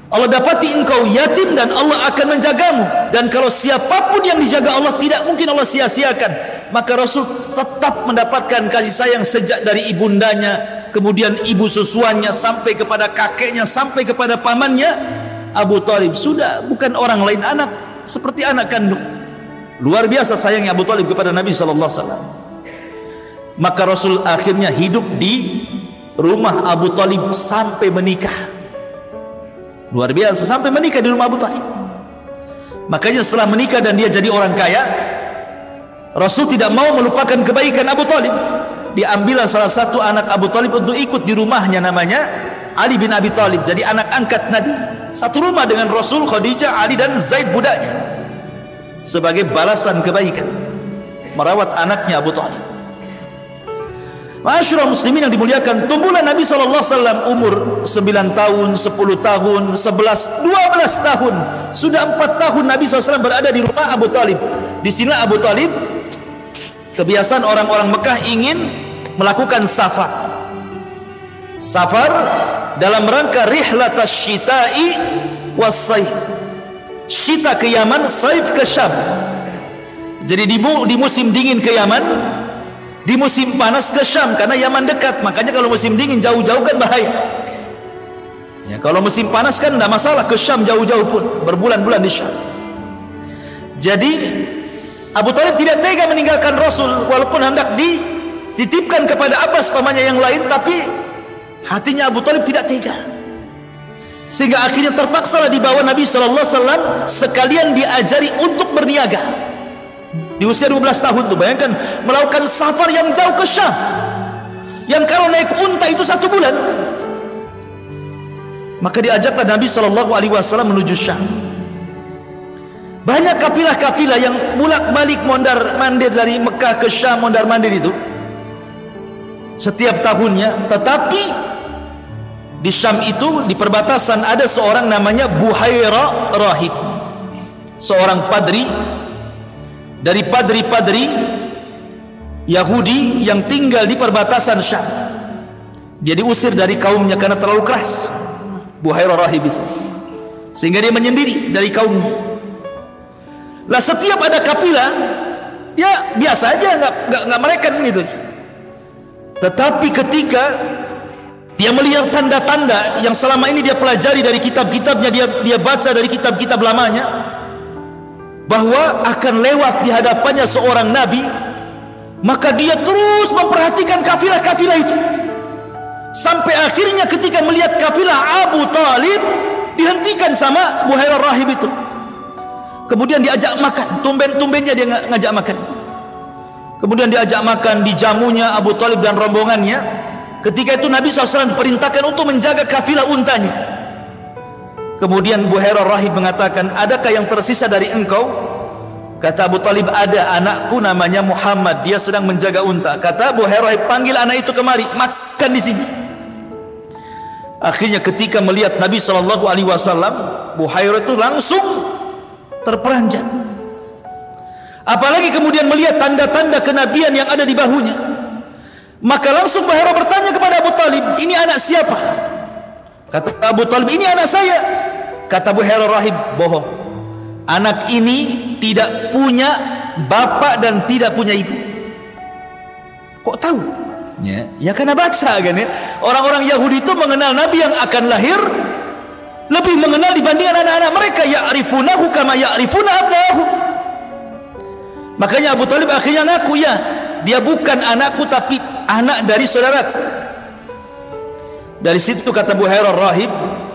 Allah dapati engkau yatim dan Allah akan menjagamu. Dan kalau siapapun yang dijaga Allah, tidak mungkin Allah sia-siakan. Maka Rasul tetap mendapatkan kasih sayang sejak dari ibundanya, kemudian ibu susuannya, sampai kepada kakeknya, sampai kepada pamannya. Abu Thalib sudah bukan orang lain, anak seperti anak kandung. Luar biasa sayangnya Abu Thalib kepada Nabi SAW. Maka Rasul akhirnya hidup di rumah Abu Thalib sampai menikah. Luar biasa, sampai menikah di rumah Abu Thalib. Makanya setelah menikah dan dia jadi orang kaya, Rasul tidak mau melupakan kebaikan Abu Thalib. Diambillah salah satu anak Abu Thalib untuk ikut di rumahnya, namanya Ali bin Abi Thalib, jadi anak angkat Nabi. Satu rumah dengan Rasul, Khadijah, Ali dan Zaid budaknya, sebagai balasan kebaikan merawat anaknya Abu Thalib. Ma'asyiral muslimin yang dimuliakan, tumbuhlah Nabi SAW umur 9 tahun, 10 tahun, 11, 12 tahun. Sudah 4 tahun Nabi SAW berada di rumah Abu Thalib. Di sini Abu Thalib, kebiasaan orang-orang Mekah ingin melakukan safar. Safar dalam rangka rihlatas syita'i was saif. Syita ke Yaman, saif ke Syam. Jadi di musim dingin ke Yaman, di musim panas ke Syam, karena Yaman dekat. Makanya kalau musim dingin jauh-jauh kan bahaya ya. Kalau musim panas kan tidak masalah, ke Syam jauh-jauh pun, berbulan-bulan di Syam. Jadi Abu Thalib tidak tega meninggalkan Rasul, walaupun hendak dititipkan kepada Abbas pamannya yang lain, tapi hatinya Abu Thalib tidak tega, sehingga akhirnya terpaksalah dibawa Nabi SAW sekalian diajari untuk berniaga. Di usia 12 tahun tuh, bayangkan melakukan safar yang jauh ke Syam, yang kalau naik unta itu 1 bulan. Maka diajaklah Nabi SAW menuju Syam. Banyak kafilah-kafilah yang bolak-balik mondar-mandir dari Mekah ke Syam, mondar-mandir itu setiap tahunnya. Tetapi di Syam itu, di perbatasan, ada seorang namanya Buhaira Rahib, seorang padri dari padri-padri Yahudi yang tinggal di perbatasan Syam. Dia diusir dari kaumnya karena terlalu keras, Buhaira Rahib itu, sehingga dia menyendiri dari kaumnya. Lah setiap ada kapilah, ya biasa aja, nggak mereka gitu. Tetapi ketika dia melihat tanda-tanda yang selama ini dia pelajari dari kitab-kitabnya, dia baca dari kitab-kitab lamanya, bahwa akan lewat di hadapannya seorang nabi, maka dia terus memperhatikan kafilah-kafilah itu, sampai akhirnya ketika melihat kafilah Abu Thalib, dihentikan sama Buhaira Rahib itu. Kemudian diajak makan, tumben-tumbennya dia ngajak makan. Kemudian diajak makan, dijamunya Abu Thalib dan rombongannya. Ketika itu Nabi SAW perintahkan untuk menjaga kafilah untanya. Kemudian Buhaira Rahib mengatakan, adakah yang tersisa dari engkau? Kata Abu Thalib, ada, anakku namanya Muhammad, dia sedang menjaga unta. Kata Buhaira Rahib, panggil anak itu kemari, makan di sini. Akhirnya ketika melihat Nabi SAW, Buhaira itu langsung terperanjat. Apalagi kemudian melihat tanda-tanda kenabian yang ada di bahunya. Maka langsung Buhaira bertanya kepada Abu Thalib, ini anak siapa? Kata Abu Thalib, ini anak saya. Kata Buhaira Rahib, bohong. Anak ini tidak punya bapak dan tidak punya ibu. Kok tahu? Ya karena baca kan ya. Orang-orang Yahudi itu mengenal Nabi yang akan lahir lebih mengenal dibandingkan anak-anak mereka. Ya'rifunahu kama ya'rifuna abna'ahum. Makanya Abu Thalib akhirnya ngaku, ya, dia bukan anakku tapi anak dari saudaraku. Dari situ kata Buhaira Rahib,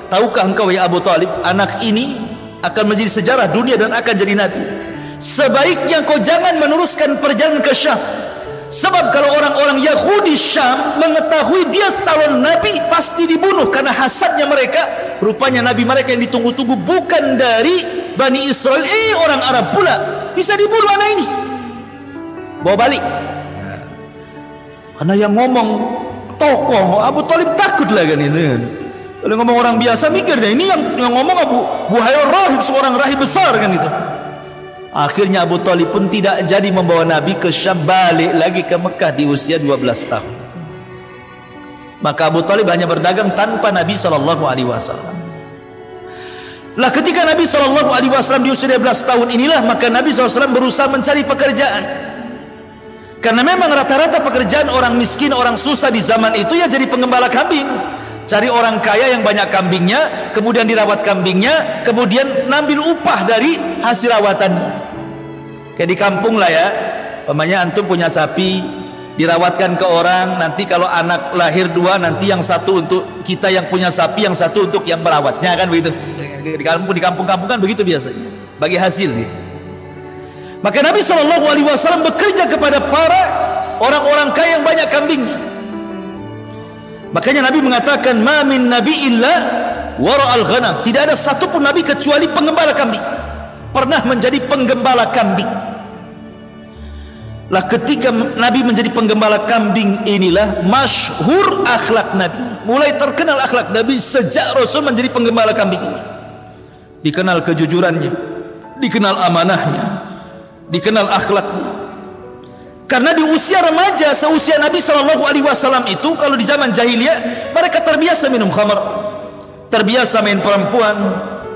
tahukah engkau ya Abu Thalib, anak ini akan menjadi sejarah dunia dan akan jadi nabi. Sebaiknya kau jangan meneruskan perjalanan ke Syam. Sebab kalau orang-orang Yahudi Syam mengetahui dia calon nabi, pasti dibunuh karena hasadnya mereka. Rupanya nabi mereka yang ditunggu-tunggu bukan dari Bani Israel, orang Arab pula. Bisa dibunuh anak ini, bawa balik. Karena yang ngomong tokoh, Abu Thalib takut lah kan itu kan. Kalau ngomong orang biasa mikir deh, ini yang ngomong Buhaira Rahib, seorang rahib besar kan itu. Akhirnya Abu Talib pun tidak jadi membawa Nabi ke Syam, balik lagi ke Mekah di usia 12 tahun. Maka Abu Talib hanya berdagang tanpa Nabi SAW. Lah ketika Nabi SAW di usia 12 tahun inilah, maka Nabi SAW berusaha mencari pekerjaan. Karena memang rata-rata pekerjaan orang miskin, orang susah di zaman itu ya jadi penggembala kambing. Cari orang kaya yang banyak kambingnya, kemudian dirawat kambingnya, kemudian ngambil upah dari hasil rawatannya. Kayak di kampung lah ya, umpamanya antum punya sapi, dirawatkan ke orang, nanti kalau anak lahir 2, nanti yang satu untuk kita yang punya sapi, yang satu untuk yang merawatnya, kan begitu. Di kampung-kampung kan begitu biasanya, bagi hasil dia. Maka Nabi SAW bekerja kepada para orang-orang kaya yang banyak kambingnya. Makanya Nabi mengatakan, ma min nabi illa wara'al ghanam. Tidak ada satupun Nabi kecuali penggembala kambing, pernah menjadi penggembala kambing. Lah ketika Nabi menjadi penggembala kambing inilah masyhur akhlak Nabi. Mulai terkenal akhlak Nabi sejak Rasul menjadi penggembala kambing ini. Dikenal kejujurannya, dikenal amanahnya, dikenal akhlaknya. Karena di usia remaja, seusia Nabi SAW itu, kalau di zaman jahiliyah, mereka terbiasa minum khamar, terbiasa main perempuan,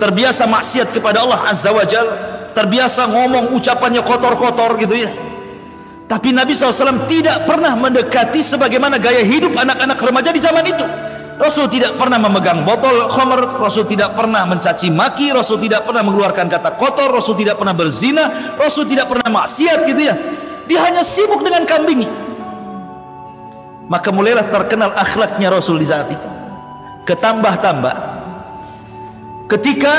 terbiasa maksiat kepada Allah Azza wa Jal, terbiasa ngomong ucapannya kotor-kotor gitu ya. Tapi Nabi SAW tidak pernah mendekati sebagaimana gaya hidup anak-anak remaja di zaman itu. Rasul tidak pernah memegang botol khamar, Rasul tidak pernah mencaci maki, Rasul tidak pernah mengeluarkan kata kotor, Rasul tidak pernah berzina, Rasul tidak pernah maksiat gitu ya. Dia hanya sibuk dengan kambingnya. Maka mulailah terkenal akhlaknya Rasul di saat itu. Ketambah-tambah ketika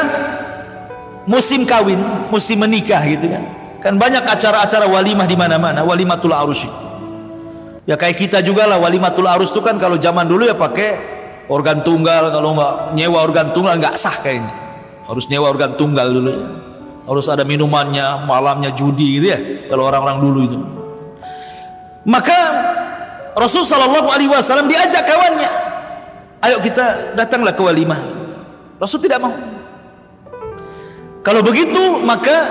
musim kawin, musim menikah gitu kan. Kan banyak acara-acara walimah di mana-mana, walimatul arus itu. Ya kayak kita juga lah, walimatul arus itu kan kalau zaman dulu ya pakai organ tunggal, kalau nggak nyewa organ tunggal nggak sah kayaknya. Harus nyewa organ tunggal dulu ya. Harus ada minumannya, malamnya judi gitu ya, kalau orang-orang dulu itu. Maka Rasul SAW diajak kawannya, ayo kita datanglah ke walimah. Rasul tidak mau. Kalau begitu, maka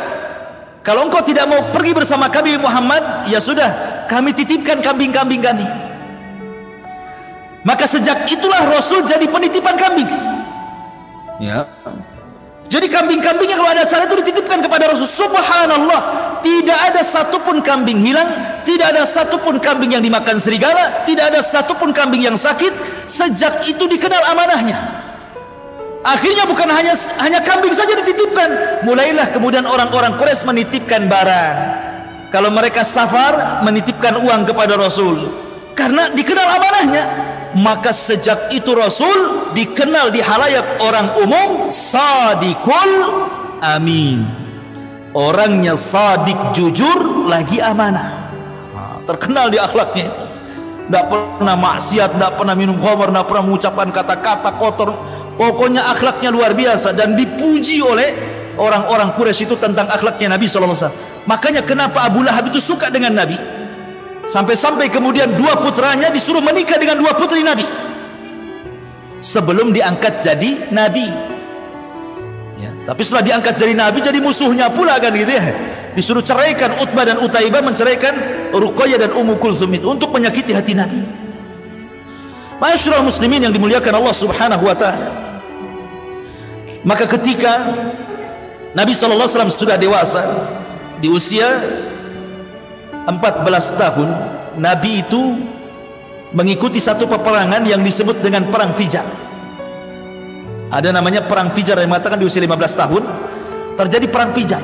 kalau engkau tidak mau pergi bersama kami Muhammad, ya sudah, kami titipkan kambing-kambing kami. Maka sejak itulah Rasul jadi penitipan kambing. Ya. Jadi kambing-kambingnya kalau ada acara itu dititipkan kepada Rasul. Subhanallah, tidak ada satupun kambing hilang, tidak ada satupun kambing yang dimakan serigala, tidak ada satupun kambing yang sakit. Sejak itu dikenal amanahnya. Akhirnya bukan hanya kambing saja dititipkan, mulailah kemudian orang-orang Quraisy menitipkan barang. Kalau mereka safar, menitipkan uang kepada Rasul, karena dikenal amanahnya. Maka sejak itu Rasul dikenal di halayak orang umum Sadiqul Amin. Orangnya sadik, jujur, lagi amanah. Terkenal di akhlaknya itu. Tidak pernah maksiat, tidak pernah minum khamar, tidak pernah mengucapkan kata-kata kotor. Pokoknya akhlaknya luar biasa dan dipuji oleh orang-orang Quraisy itu tentang akhlaknya Nabi SAW. Makanya kenapa Abu Lahab itu suka dengan Nabi? Sampai-sampai kemudian 2 putranya disuruh menikah dengan 2 putri Nabi sebelum diangkat jadi Nabi ya. Tapi setelah diangkat jadi Nabi, jadi musuhnya pula kan gitu ya. Disuruh ceraikan Utbah dan Utaibah, menceraikan Ruqayyah dan Ummu Kulsum itu untuk menyakiti hati Nabi. Ma'asyiral muslimin yang dimuliakan Allah Subhanahu wa ta'ala. Maka ketika Nabi SAW sudah dewasa, di usia 14 tahun, Nabi itu mengikuti satu peperangan yang disebut dengan Perang Fijar. Ada namanya Perang Fijar yang mengatakan di usia 15 tahun terjadi Perang Fijar.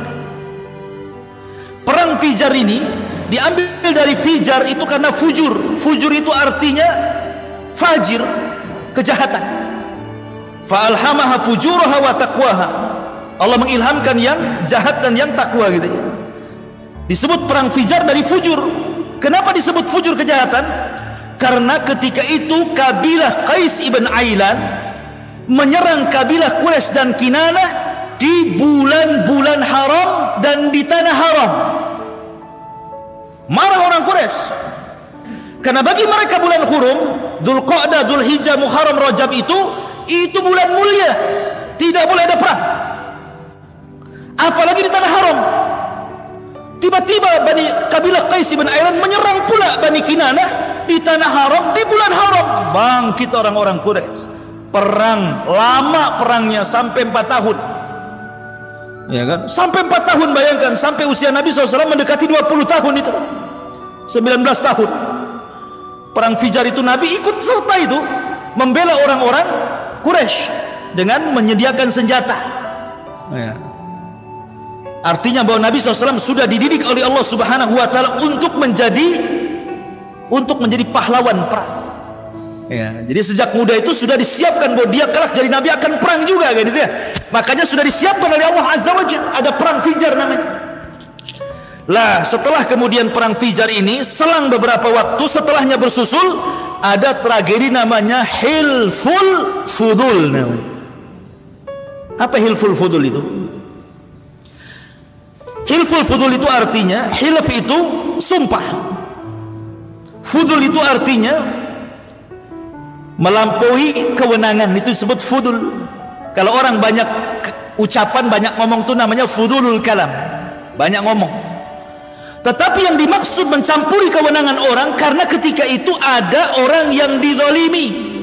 Perang Fijar ini diambil dari Fijar itu karena fujur. Fujur itu artinya fajir, kejahatan. Fa'alhamaha fujuraha wa taqwaha. Allah mengilhamkan yang jahat dan yang takwa gitu ya. Disebut Perang Fijar dari fujur. Kenapa disebut fujur, kejahatan? Karena ketika itu kabilah Qais ibn Ailan menyerang kabilah Quraisy dan Kinanah di bulan-bulan haram dan di tanah haram. Marah orang Quraisy. Karena bagi mereka bulan hurum, Dzulqa'dah, Dzulhijjah, Muharram, Rajab itu bulan mulia. Tidak boleh ada perang. Apalagi di tanah haram. Tiba-tiba kabilah Qais bin Ailan menyerang pula Bani Kinanah di tanah haram, di bulan haram. Bangkit orang-orang Quraisy. Perang, lama perangnya sampai 4 tahun. Ya kan? Sampai 4 tahun, bayangkan, sampai usia Nabi SAW mendekati 20 tahun itu. 19 tahun. Perang Fijar itu Nabi ikut serta itu, membela orang-orang Quraisy dengan menyediakan senjata. Ya. Artinya bahwa Nabi SAW sudah dididik oleh Allah Subhanahu wa Ta'ala untuk menjadi pahlawan perang. Ya, jadi sejak muda itu sudah disiapkan bahwa dia kelak jadi Nabi akan perang juga, kan, gitu ya. Makanya sudah disiapkan oleh Allah Azza wa Jalla, ada perang Fijar namanya. Lah, setelah kemudian perang Fijar ini, selang beberapa waktu setelahnya bersusul, ada tragedi namanya Hilful Fudul namanya. Apa Hilful Fudul itu? Hilful Fudul itu artinya, hilf itu sumpah, fudul itu artinya melampaui kewenangan, itu disebut fudul. Kalau orang banyak ucapan, banyak ngomong itu namanya fudulul kalam, banyak ngomong. Tetapi yang dimaksud mencampuri kewenangan orang, karena ketika itu ada orang yang dizalimi.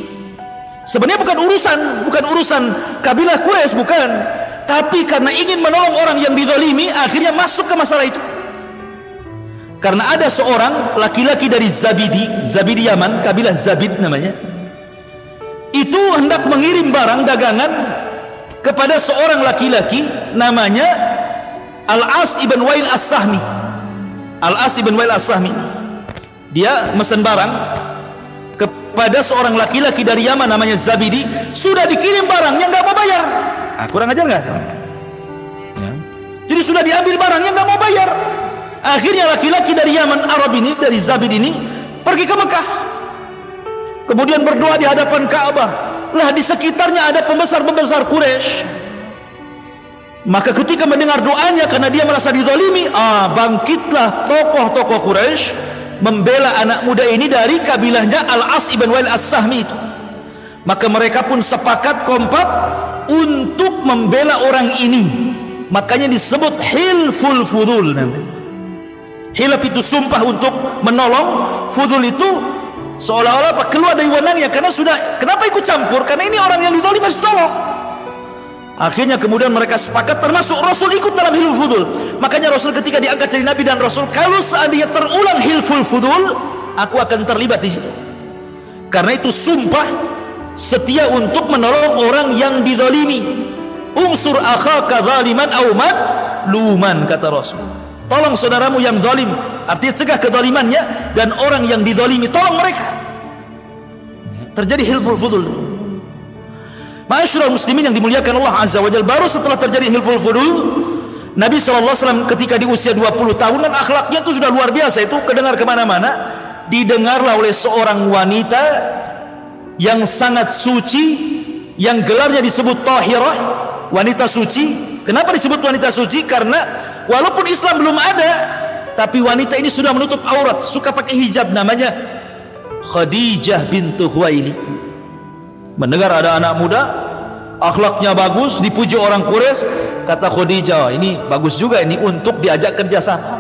Sebenarnya bukan urusan kabilah Quraisy, bukan. Tapi karena ingin menolong orang yang dizalimi, akhirnya masuk ke masalah itu. Karena ada seorang laki-laki dari Zabidi Yaman, kabilah Zabid namanya, itu hendak mengirim barang dagangan kepada seorang laki-laki namanya Al-As ibn Wail As-Sahmi. Al-As ibn Wail As-Sahmi, dia mesen barang kepada seorang laki-laki dari Yaman namanya Zabidi. Sudah dikirim barangnya, nggak mau bayar. Kurang ajar nggak? Ya. Jadi sudah diambil barangnya, nggak mau bayar. Akhirnya laki-laki dari Yaman Arab ini, dari Zabid ini, pergi ke Mekah. Kemudian berdoa di hadapan Ka'bah. Lah, di sekitarnya ada pembesar-pembesar Quraisy. Maka ketika mendengar doanya, karena dia merasa dizalimi, bangkitlah tokoh-tokoh Quraisy membela anak muda ini dari kabilahnya Al-As ibn Wail As-Sahmi itu. Maka mereka pun sepakat kompak untuk membela orang ini. Makanya disebut Hilful Fudul namanya. Hilaf itu sumpah untuk menolong, fudul itu seolah-olah keluar dari wewenangnya, karena sudah, kenapa ikut campur? Karena ini orang yang dizalim harus tolong. Akhirnya kemudian mereka sepakat, termasuk Rasul ikut dalam Hilful Fudul. Makanya Rasul ketika diangkat jadi Nabi dan Rasul, kalau seandainya terulang Hilful Fudul, aku akan terlibat di situ. Karena itu sumpah setia untuk menolong orang yang dizalimi. Unsur akhaka zaliman aw madluman, kata Rasul. Tolong saudaramu yang zalim, artinya cegah kezalimannya, dan orang yang dizalimi tolong mereka. Terjadi Hilful Fudul. Ma'asyiral muslimin yang dimuliakan Allah Azza wa Jalla, baru setelah terjadi Hilful Fudul, Nabi SAW ketika di usia 20 tahun, dan akhlaknya itu sudah luar biasa, itu kedengar kemana-mana. Didengarlah oleh seorang wanita yang sangat suci, yang gelarnya disebut Tahirah, wanita suci. Kenapa disebut wanita suci? Karena walaupun Islam belum ada, tapi wanita ini sudah menutup aurat, suka pakai hijab, namanya Khadijah bintu Khuwailid. Mendengar ada anak muda, akhlaknya bagus, dipuji orang Quraisy, kata Khadijah, ini bagus juga ini untuk diajak kerjasama.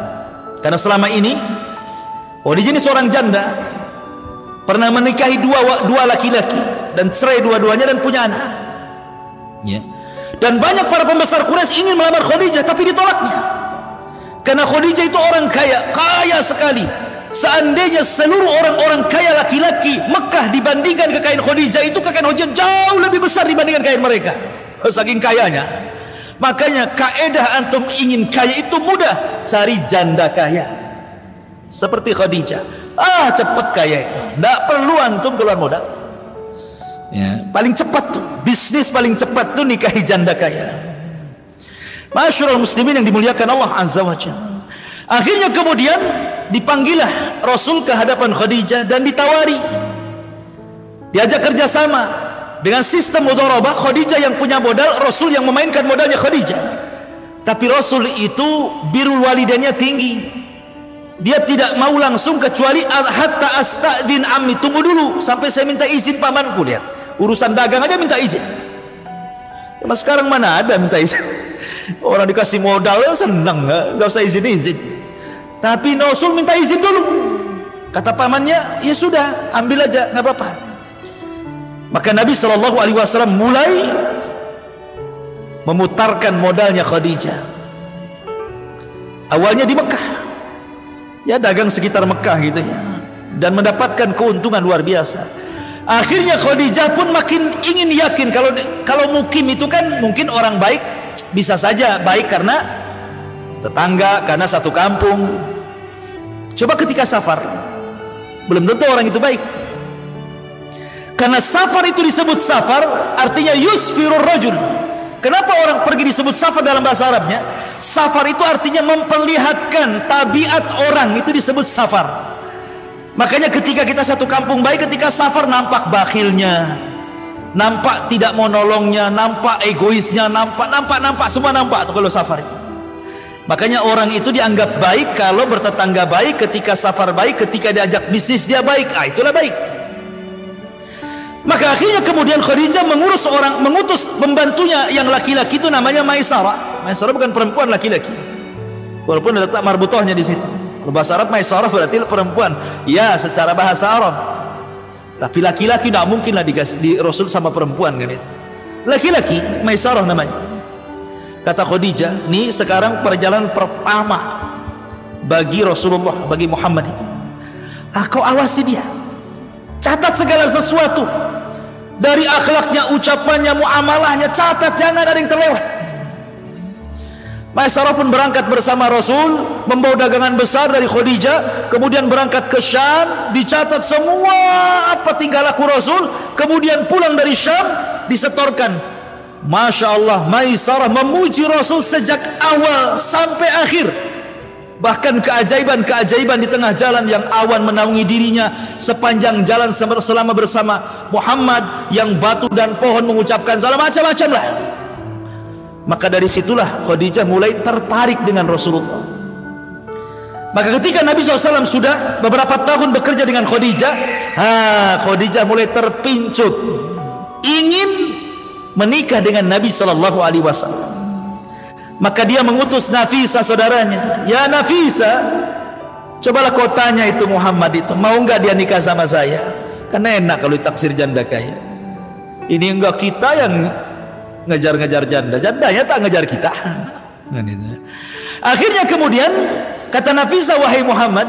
Karena selama ini Khadijah ini seorang janda, pernah menikahi dua laki-laki dan cerai dua-duanya dan punya anak. Ya. Dan banyak para pembesar Quraisy ingin melamar Khadijah, tapi ditolaknya. Karena Khadijah itu orang kaya, kaya sekali. Seandainya seluruh orang-orang kaya laki-laki Mekah dibandingkan kekayaan Khadijah, itu kekayaan Khadijah jauh lebih besar dibandingkan kekayaan mereka. Saking kayanya. Makanya kaedah antum ingin kaya itu mudah, cari janda kaya seperti Khadijah. Cepat kaya itu, tidak perlu antum keluar modal. Ya, paling cepat tuh, bisnis paling cepat tuh nikahi janda kaya. Masyarul muslimin yang dimuliakan Allah Azza wa Jalla. Akhirnya kemudian dipanggillah Rasul ke hadapan Khadijah dan ditawari, diajak kerjasama dengan sistem mudharabah. Khadijah yang punya modal, Rasul yang memainkan modalnya Khadijah. Tapi Rasul itu birrul walidainnya tinggi. Dia tidak mau langsung, kecuali hatta astadzin ammi, tunggu dulu sampai saya minta izin pamanku. Lihat, urusan dagang aja minta izin. Mas sekarang mana ada minta izin? Orang dikasih modal senang, nggak usah izin-izin. Tapi Rasul minta izin dulu. Kata pamannya, ya sudah, ambil aja, nggak apa-apa. Maka Nabi SAW mulai memutarkan modalnya Khadijah. Awalnya di Mekah, ya dagang sekitar Mekah gitu ya, dan mendapatkan keuntungan luar biasa. Akhirnya Khadijah pun makin ingin yakin kalau mukim itu kan mungkin orang baik, bisa saja baik karena tetangga, karena satu kampung. Coba ketika safar, belum tentu orang itu baik. Karena safar itu disebut safar, artinya yusfirur rajul. Kenapa orang pergi disebut safar dalam bahasa Arabnya? Safar itu artinya memperlihatkan tabiat orang, itu disebut safar. Makanya ketika kita satu kampung baik, ketika safar nampak bakhilnya, nampak tidak mau nolongnya, nampak egoisnya, nampak semua nampak tuh kalau safar itu. Makanya orang itu dianggap baik kalau bertetangga baik, ketika safar baik, ketika diajak bisnis dia baik, itulah baik. Maka akhirnya kemudian Khadijah mengutus pembantunya yang laki-laki itu namanya Maisarah. Maisarah bukan perempuan, laki-laki. Walaupun ada letak marbutohnya di situ. Bahasa Arab Maisarah berarti perempuan. Ya, secara bahasa Arab. Tapi laki-laki tidak mungkinlah di Rasul sama perempuan kan itu. Laki-laki Maisarah namanya. Kata Khadijah, nih sekarang perjalanan pertama bagi Rasulullah, bagi Muhammad itu. Kau awasi dia. Catat segala sesuatu. Dari akhlaknya, ucapannya, muamalahnya, catat, jangan ada yang terlewat. Maisarah pun berangkat bersama Rasul, membawa dagangan besar dari Khadijah, kemudian berangkat ke Syam, dicatat semua apa tingkah laku Rasul, kemudian pulang dari Syam, disetorkan. Masya Allah, Maisarah memuji Rasul sejak awal sampai akhir. Bahkan keajaiban-keajaiban di tengah jalan yang awan menaungi dirinya sepanjang jalan selama bersama Muhammad, yang batu dan pohon mengucapkan salam, macam-macam lah. Maka dari situlah Khadijah mulai tertarik dengan Rasulullah. Maka ketika Nabi SAW sudah beberapa tahun bekerja dengan Khadijah, Khadijah mulai terpincut ingin menikah dengan Nabi SAW. Maka dia mengutus Nafisah saudaranya, ya Nafisah, cobalah kau tanya itu Muhammad itu, mau enggak dia nikah sama saya? Karena enak kalau ditaksir janda kaya. Ini enggak kita yang ngejar-ngejar janda, jandanya tak ngejar kita. Akhirnya kemudian kata Nafisah, wahai Muhammad,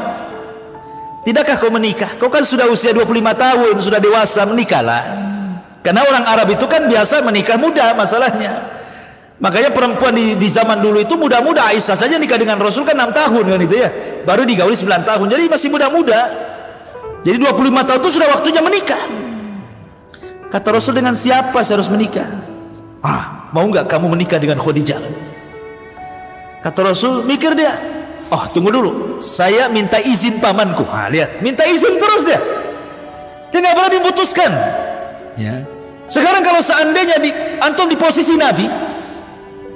tidakkah kau menikah? Kau kan sudah usia 25 tahun, sudah dewasa, menikahlah. Karena orang Arab itu kan biasa menikah muda masalahnya. Makanya perempuan di zaman dulu itu muda-muda. Aisyah saja nikah dengan Rasul kan 6 tahun kan itu ya. Baru digauli 9 tahun. Jadi masih muda-muda. Jadi 25 tahun itu sudah waktunya menikah. Kata Rasul, dengan siapa saya harus menikah? Mau nggak kamu menikah dengan Khadijah? Kata Rasul, mikir dia. Tunggu dulu. Saya minta izin pamanku. Lihat, minta izin terus dia. Dia nggak pernah diputuskan. Ya. Sekarang kalau seandainya antum di posisi Nabi,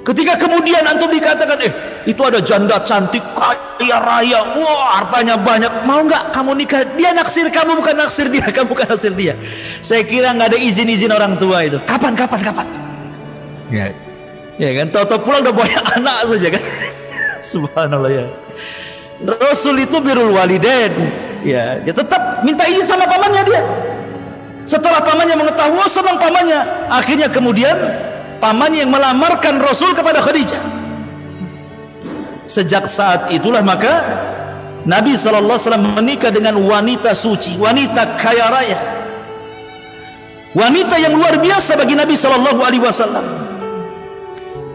ketika kemudian antum dikatakan, itu ada janda cantik, kaya raya, wah hartanya banyak, mau nggak kamu nikah? Dia naksir kamu, bukan naksir dia, kamu bukan naksir dia. Saya kira nggak ada izin orang tua itu. Kapan? Ya kan, tahu-tahu pulang udah banyak anak saja kan. Subhanallah ya. Rasul itu birrul walidain. Ya, dia tetap minta izin sama pamannya dia. Setelah pamannya mengetahui, senang pamannya. Akhirnya kemudian pamannya yang melamarkan Rasul kepada Khadijah. Sejak saat itulah maka Nabi SAW menikah dengan wanita suci, wanita kaya raya, wanita yang luar biasa bagi Nabi SAW.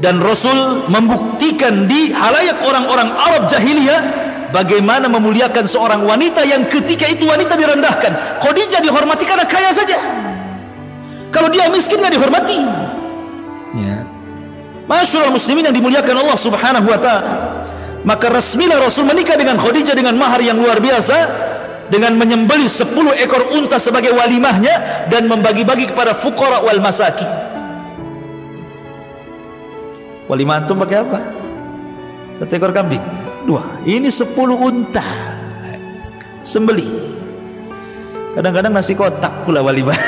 Dan Rasul membuktikan di halayak orang-orang Arab jahiliyah bagaimana memuliakan seorang wanita yang ketika itu wanita direndahkan. Khadijah dihormati karena kaya saja. Kalau dia miskin nggak dihormati. Ya. Masyaallah muslimin yang dimuliakan Allah Subhanahu wa taala. Maka resmilah Rasul menikah dengan Khadijah dengan mahar yang luar biasa, dengan menyembelih 10 ekor unta sebagai walimahnya dan membagi-bagi kepada fuqara wal masakin. Walimah antum pakai apa? 1 ekor kambing, 2. Ini 10 unta sembelih. Kadang-kadang nasi kotak pula walimah.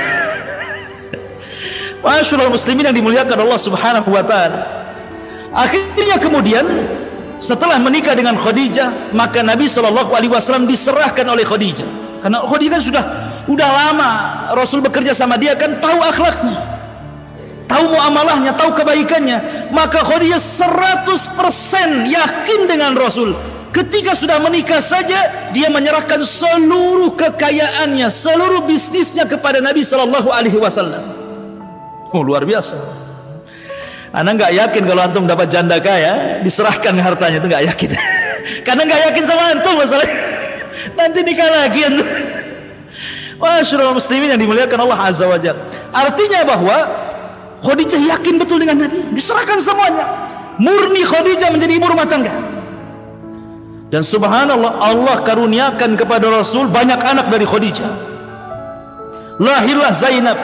Masyaallah muslimin yang dimuliakan Allah Subhanahu wa taala. Akhirnya kemudian Setelah menikah dengan Khadijah, maka Nabi SAW diserahkan oleh Khadijah. Karena Khadijah kan udah lama Rasul bekerja sama dia, kan tahu akhlaknya, tahu muamalahnya, tahu kebaikannya. Maka Khadijah 100% yakin dengan Rasul. Ketika sudah menikah saja, dia menyerahkan seluruh kekayaannya, seluruh bisnisnya kepada Nabi SAW. Oh, luar biasa. Ana nggak yakin kalau antum dapat janda kaya diserahkan hartanya, itu nggak yakin. Karena nggak yakin sama antum masalahnya. Nanti nikah lagi antum. Masyaallah muslimin yang dimuliakan Allah Azza wa Jalla. Artinya bahwa Khadijah yakin betul dengan Nabi, diserahkan semuanya. Murni Khadijah menjadi ibu rumah tangga. Dan subhanallah, Allah karuniakan kepada Rasul banyak anak dari Khadijah. Lahirlah Zainab,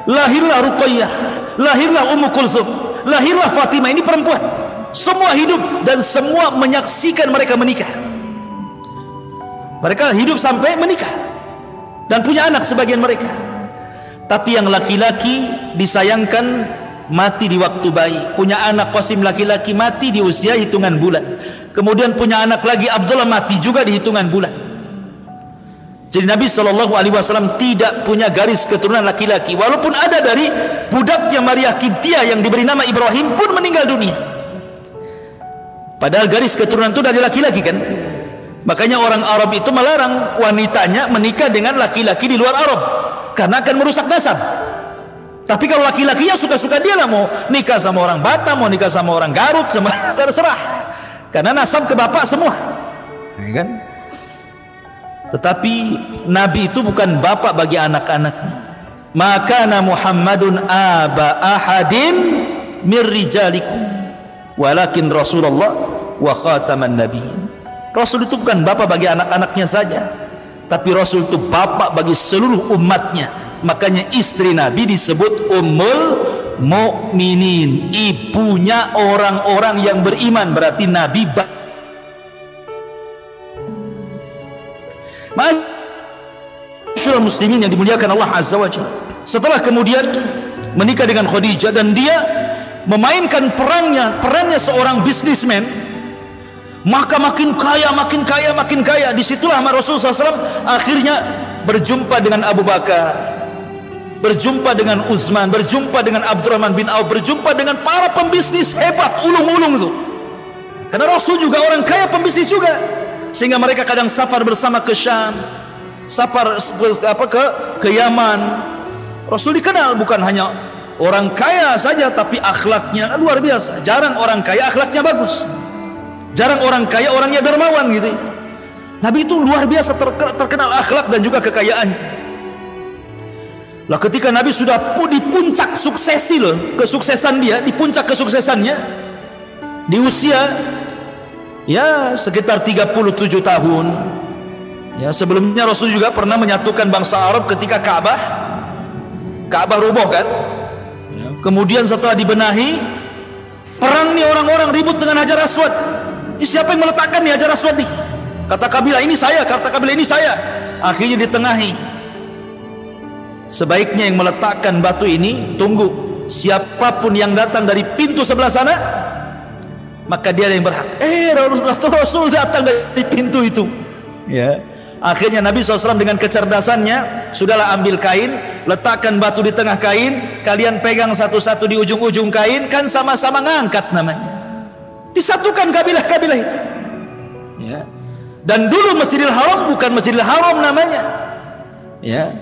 lahirlah Ruqayyah, lahirlah Ummu Kulsum, lahirlah Fatimah. Ini perempuan, semua hidup dan semua menyaksikan mereka menikah. Mereka hidup sampai menikah dan punya anak sebagian mereka. Tapi yang laki-laki disayangkan mati di waktu bayi. Punya anak Qasim laki-laki mati di usia hitungan bulan. Kemudian punya anak lagi Abdullah mati juga di hitungan bulan. Jadi Nabi SAW tidak punya garis keturunan laki-laki. Walaupun ada dari budaknya Maria Qibtiyah yang diberi nama Ibrahim pun meninggal dunia. Padahal garis keturunan itu dari laki-laki kan. Makanya orang Arab itu melarang wanitanya menikah dengan laki-laki di luar Arab, karena akan merusak nasab. Tapi kalau laki-lakinya suka-suka dia lah, mau nikah sama orang Batam, mau nikah sama orang Garut, sama terserah. Karena nasab ke bapak semua. Ya kan? Tetapi Nabi itu bukan bapak bagi anak-anaknya. Maka Muhammadun aba ahadin mir rijalikum, walakin Rasulullah wa khataman nabiyyin. Rasul itu bukan bapak bagi anak-anaknya saja, tapi Rasul itu bapak bagi seluruh umatnya. Makanya istri Nabi disebut Ummul Mukminin, ibunya orang-orang yang beriman. Berarti Nabi Masyaallah muslimin yang dimuliakan Allah Azza wa Jalla. Setelah kemudian menikah dengan Khadijah dan dia memainkan perannya seorang bisnismen, maka makin kaya, makin kaya, makin kaya. Disitulah Rasulullah SAW akhirnya berjumpa dengan Abu Bakar, berjumpa dengan Utsman, berjumpa dengan Abdurrahman bin Auf, berjumpa dengan para pembisnis hebat, ulung-ulung itu. Karena Rasul juga orang kaya, pembisnis juga, sehingga mereka kadang safar bersama ke Syam, safar ke Yaman. Rasul dikenal bukan hanya orang kaya saja, tapi akhlaknya luar biasa. Jarang orang kaya akhlaknya bagus, jarang orang kaya orangnya dermawan gitu. Nabi itu luar biasa terkenal akhlak dan juga kekayaannya. Lah ketika Nabi sudah di puncak suksesi loh, kesuksesan dia, di puncak kesuksesannya, di usia ya sekitar 37 tahun. Ya, sebelumnya Rasul juga pernah menyatukan bangsa Arab ketika Ka'bah roboh kan. Ya, kemudian setelah dibenahi, perang nih, orang-orang ribut dengan Hajar Aswad. Siapa yang meletakkan nih Hajar Aswad nih? Kata kabilah ini saya, kata kabilah ini saya. Akhirnya ditengahi. Sebaiknya yang meletakkan batu ini, tunggu siapapun yang datang dari pintu sebelah sana, maka dia yang berhak. Rasul datang dari pintu itu. Ya. Akhirnya Nabi SAW dengan kecerdasannya, sudahlah ambil kain, letakkan batu di tengah kain, kalian pegang satu-satu di ujung-ujung kain, kan sama-sama ngangkat namanya. Disatukan kabilah-kabilah itu. Ya. Dan dulu Masjidil Haram bukan Masjidil Haram namanya. Ya.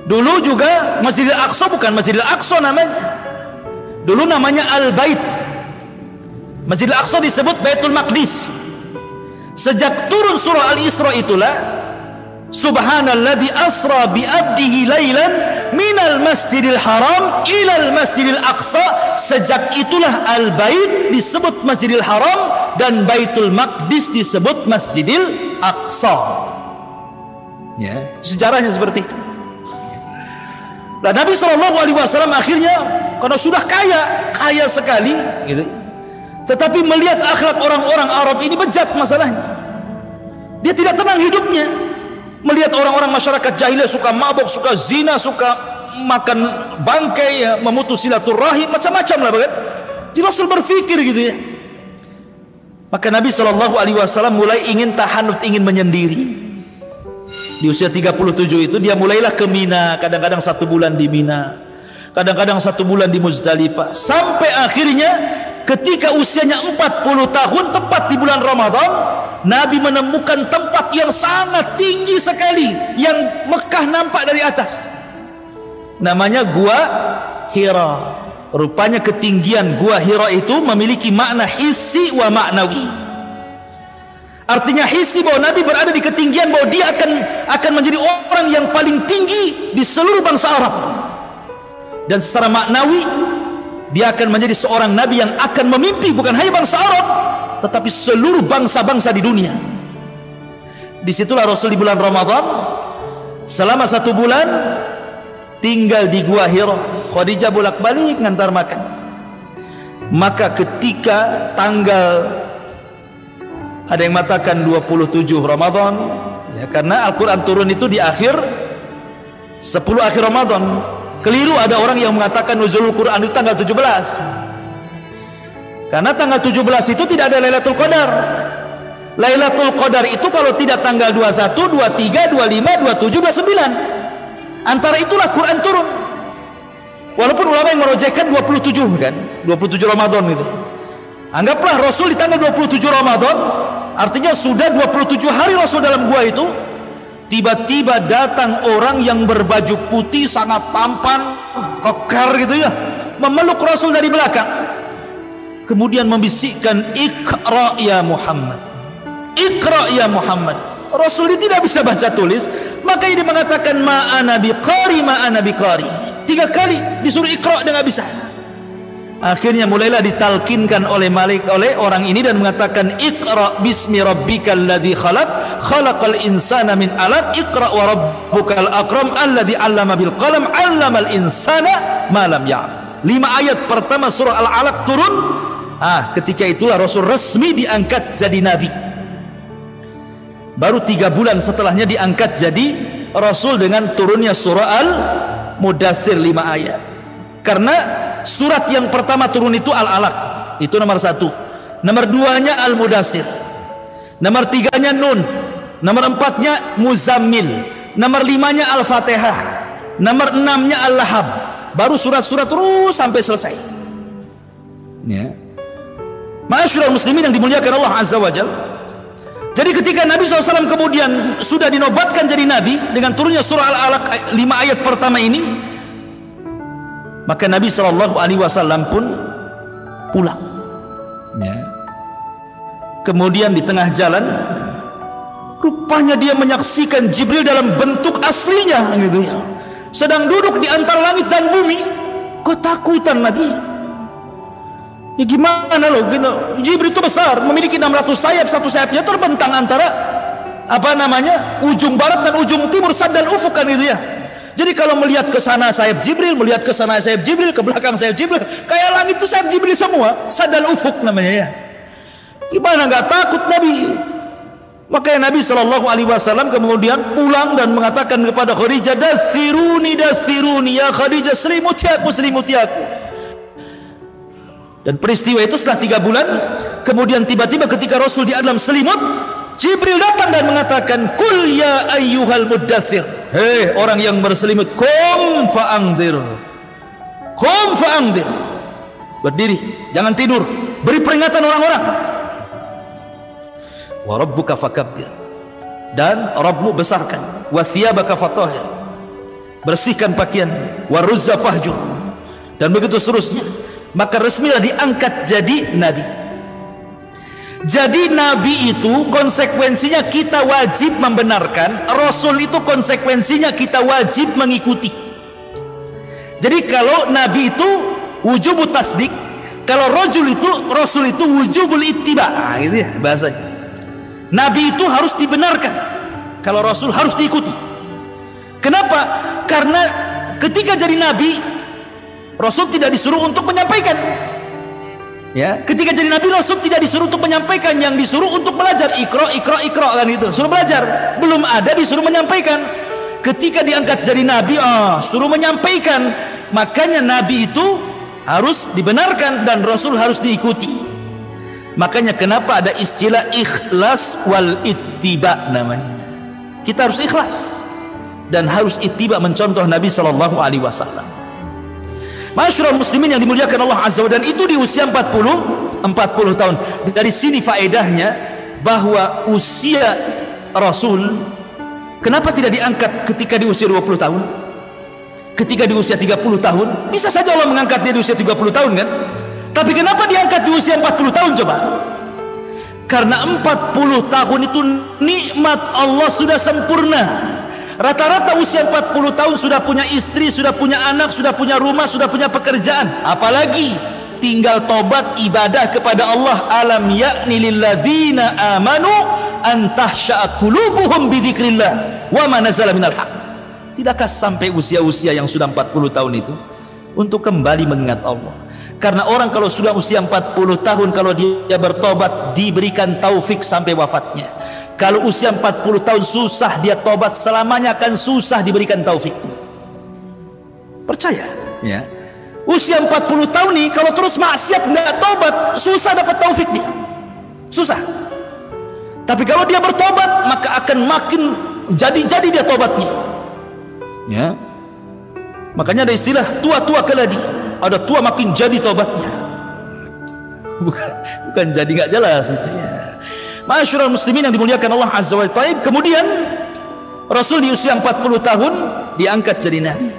Dulu juga Masjidil Aqsa bukan Masjidil Aqsa namanya. Dulu namanya Al-Bait. Masjidil Aqsa disebut Baitul Maqdis. Sejak turun surah Al-Isra itulah, Subhanalladzi asra bi abdihi lailan minal masjidil haram ilal masjidil aqsa. Sejak itulah Al-Bait disebut Masjidil Haram dan Baitul Maqdis disebut Masjidil Aqsa. Ya, sejarahnya seperti itu. Nah, Nabi SAW akhirnya karena sudah kaya sekali gitu, tetapi melihat akhlak orang-orang Arab ini bejat masalahnya. Dia tidak tenang hidupnya. Melihat orang-orang masyarakat jahiliyah suka mabuk, suka zina, suka makan bangkai, ya, memutus silaturahim, macam-macam lah kan. Jadi Rasul berpikir gitu ya. Maka Nabi SAW mulai ingin tahanut, ingin menyendiri. Di usia 37 itu dia mulailah ke Mina, kadang-kadang 1 bulan di Mina, kadang-kadang 1 bulan di Muzdalifah, sampai akhirnya ketika usianya 40 tahun tepat di bulan Ramadan, Nabi menemukan tempat yang sangat tinggi sekali yang Mekah nampak dari atas. Namanya Gua Hira. Rupanya ketinggian Gua Hira itu memiliki makna hissi wa maknawi. Artinya hissi bahwa Nabi berada di ketinggian, bahwa dia akan menjadi orang yang paling tinggi di seluruh bangsa Arab. Dan secara maknawi dia akan menjadi seorang Nabi yang akan memimpi bukan hanya bangsa Arab, tetapi seluruh bangsa-bangsa di dunia. Disitulah Rasul di bulan Ramadan selama 1 bulan tinggal di Gua Hira. Khadijah bolak-balik ngantar makan. Maka ketika tanggal, ada yang mengatakan 27 Ramadan, ya, karena Al-Quran turun itu di akhir 10 akhir Ramadan. Keliru ada orang yang mengatakan nuzulul Quran itu tanggal 17, karena tanggal 17 itu tidak ada Lailatul Qadar. Lailatul Qadar itu kalau tidak tanggal 21, 23, 25, 27, 29, antara itulah Quran turun. Walaupun ulama yang merojekkan 27 kan, 27 Ramadan itu. Anggaplah Rasul di tanggal 27 Ramadan, artinya sudah 27 hari Rasul dalam gua itu. Tiba-tiba datang orang yang berbaju putih sangat tampan, kekar gitu ya, memeluk Rasul dari belakang, kemudian membisikkan, "Iqra ya Muhammad, Iqra ya Muhammad." Rasul ini tidak bisa baca tulis, maka dia mengatakan, "Ma'ana biqari, ma'ana biqari." 3 kali disuruh Iqra, dia nggak bisa. Akhirnya mulailah ditalkinkan oleh orang ini dan mengatakan, "Iqra bismi rabbikal ladzi khalaq, khalaqal insana min 'alaq, Iqra wa rabbukal akram alladzi 'allama bil qalam, 'allamal insana ma lam ya'lam." 5 ayat pertama surah Al-Alaq turun. Ketika itulah Rasul resmi diangkat jadi nabi. Baru 3 bulan setelahnya diangkat jadi Rasul dengan turunnya surah Al-Mudaththir 5 ayat. Karena surat yang pertama turun itu Al-Alaq, itu nomor 1. Nomor 2-nya Al-Mudaththir. Nomor 3-nya Nun. Nomor 4-nya Muzammil. Nomor 5-nya Al-Fatihah. Nomor 6-nya Al-Lahab. Baru surat-surat terus sampai selesai. Ya. Ma'asyiral muslimin yang dimuliakan Allah Azza wa Jalla. Jadi ketika Nabi SAW kemudian sudah dinobatkan jadi Nabi dengan turunnya surah Al-Alaq 5 ayat pertama ini, maka Nabi SAW pun pulang. Ya. Kemudian di tengah jalan, rupanya dia menyaksikan Jibril dalam bentuk aslinya, gitu ya, sedang duduk di antara langit dan bumi. Ketakutan Nabi. Ya gimana loh, gitu. Jibril itu besar, memiliki 600 sayap, satu sayapnya terbentang antara ujung barat dan ujung timur, sad dan ufuk kan gitu ya. Jadi kalau melihat ke sana sayap Jibril, melihat ke sana sayap Jibril, ke belakang sayap Jibril, kayak langit itu sayap Jibril semua, sad dan ufuk namanya ya. Gimana nggak takut Nabi? Makanya Nabi SAW kemudian pulang dan mengatakan kepada Khadijah, "Dathiruni, dathiruni ya Khadijah, selimuti aku, selimuti aku." Dan peristiwa itu setelah 3 bulan, kemudian tiba-tiba ketika Rasul di dalam selimut, Jibril datang dan mengatakan, "Qul ya ayyuhal muddathir." Hei orang yang berselimut, "Qum fa'anzir." Qum fa'anzir. Berdiri, jangan tidur, beri peringatan orang-orang. Wa rabbuka fakabbir. Dan Rabbmu besarkan. Wa thiyabaka fatahhir. Bersihkan pakaian. Wa ruzza fahjur. Dan begitu seterusnya. Maka resmilah diangkat jadi nabi. Jadi nabi itu konsekuensinya kita wajib membenarkan, Rasul itu konsekuensinya kita wajib mengikuti. Jadi kalau nabi itu wujubut tasdik, kalau Rasul itu wujubul ittiba. Gitu ya bahasanya. Nabi itu harus dibenarkan, kalau Rasul harus diikuti. Kenapa? Karena ketika jadi nabi, Rasul tidak disuruh untuk menyampaikan. Ya, ketika jadi nabi Rasul tidak disuruh untuk menyampaikan, yang disuruh untuk belajar. Iqra, iqra, iqra kan itu. Suruh belajar. Belum ada disuruh menyampaikan. Ketika diangkat jadi nabi, suruh menyampaikan. Makanya nabi itu harus dibenarkan dan Rasul harus diikuti. Makanya kenapa ada istilah ikhlas wal ittiba namanya. Kita harus ikhlas dan harus ittiba mencontoh Nabi sallallahu alaihi wasallam. Masyarul muslimin yang dimuliakan Allah Azza wa Jalla, dan itu di usia 40 tahun. Dari sini faedahnya bahwa usia Rasul kenapa tidak diangkat ketika di usia 20 tahun? Ketika di usia 30 tahun? Bisa saja Allah mengangkat dia di usia 30 tahun kan? Tapi kenapa diangkat di usia 40 tahun coba? Karena 40 tahun itu nikmat Allah sudah sempurna. Rata-rata usia 40 tahun sudah punya istri, sudah punya anak, sudah punya rumah, sudah punya pekerjaan. Apalagi tinggal tobat ibadah kepada Allah. Alam ya'ni lilladzina amanu an tahsha'a qulubuhum bi dzikrillah wa ma nazala minal haq. Tidakkah sampai usia-usia yang sudah 40 tahun itu untuk kembali mengingat Allah? Karena orang kalau sudah usia 40 tahun, kalau dia bertobat, diberikan taufik sampai wafatnya. Kalau usia 40 tahun susah dia tobat, selamanya akan susah diberikan taufik. Percaya ya. Usia 40 tahun nih kalau terus maksiat nggak tobat, susah dapat taufik dia. Susah. Tapi kalau dia bertobat, maka akan makin jadi dia tobatnya. Ya. Makanya ada istilah tua-tua keladi. Ada tua makin jadi tobatnya. Bukan jadi nggak jelas itu ya. Masyarul muslimin yang dimuliakan Allah Azza wa Jalla. Kemudian Rasul di usia 40 tahun diangkat jadi nabi.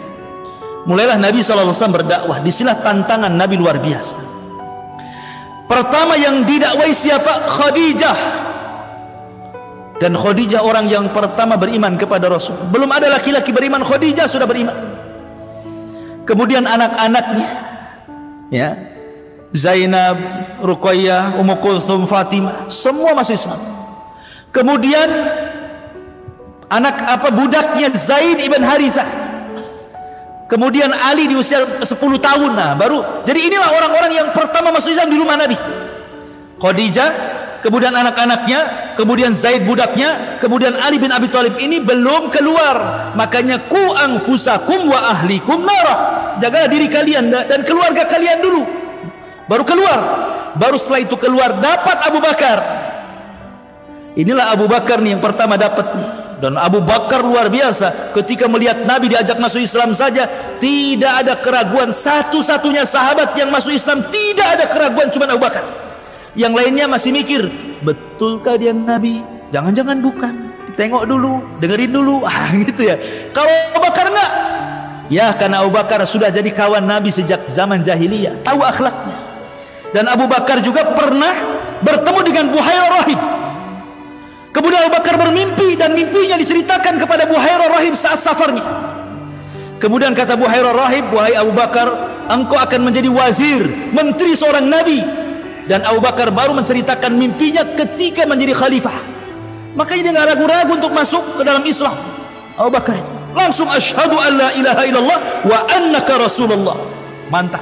Mulailah Nabi SAW berdakwah. Disinilah tantangan Nabi luar biasa. Pertama yang didakwai siapa? Khadijah. Dan Khadijah orang yang pertama beriman kepada Rasul. Belum ada laki-laki beriman, Khadijah sudah beriman. Kemudian anak-anaknya, ya, Zainab, Ruqayyah, Ummu Kulthum, Fatimah, semua masuk Islam. Kemudian budaknya Zaid ibn Harithah. Kemudian Ali di usia 10 tahun, nah baru. Jadi inilah orang-orang yang pertama masuk Islam di rumah Nabi. Khadijah, kemudian anak-anaknya, kemudian Zaid budaknya, kemudian Ali bin Abi Thalib. Ini belum keluar. Makanya ku anfusakum wa ahlikum nara. Jagalah diri kalian dan keluarga kalian dulu. Baru keluar. Baru setelah itu keluar dapat Abu Bakar. Inilah Abu Bakar nih yang pertama dapat nih. Dan Abu Bakar luar biasa. Ketika melihat Nabi diajak masuk Islam saja, tidak ada keraguan. Satu-satunya sahabat yang masuk Islam, tidak ada keraguan, cuma Abu Bakar. Yang lainnya masih mikir, betulkah dia Nabi? Jangan-jangan bukan. Tengok dulu, dengerin dulu, gitu ya. Kalau Abu Bakar enggak, ya karena Abu Bakar sudah jadi kawan Nabi sejak zaman jahiliyah, tahu akhlaknya. Dan Abu Bakar juga pernah bertemu dengan Buhairah Rahib. Kemudian Abu Bakar bermimpi dan mimpinya diceritakan kepada Buhairah Rahib saat safarnya. Kemudian kata Buhairah Rahib, wahai Abu Bakar, engkau akan menjadi wazir, menteri seorang Nabi. Dan Abu Bakar baru menceritakan mimpinya ketika menjadi khalifah. Makanya dia nggak ragu-ragu untuk masuk ke dalam Islam. Abu Bakar itu langsung asyhadu an la ilaha illallah wa annaka rasulullah. Mantap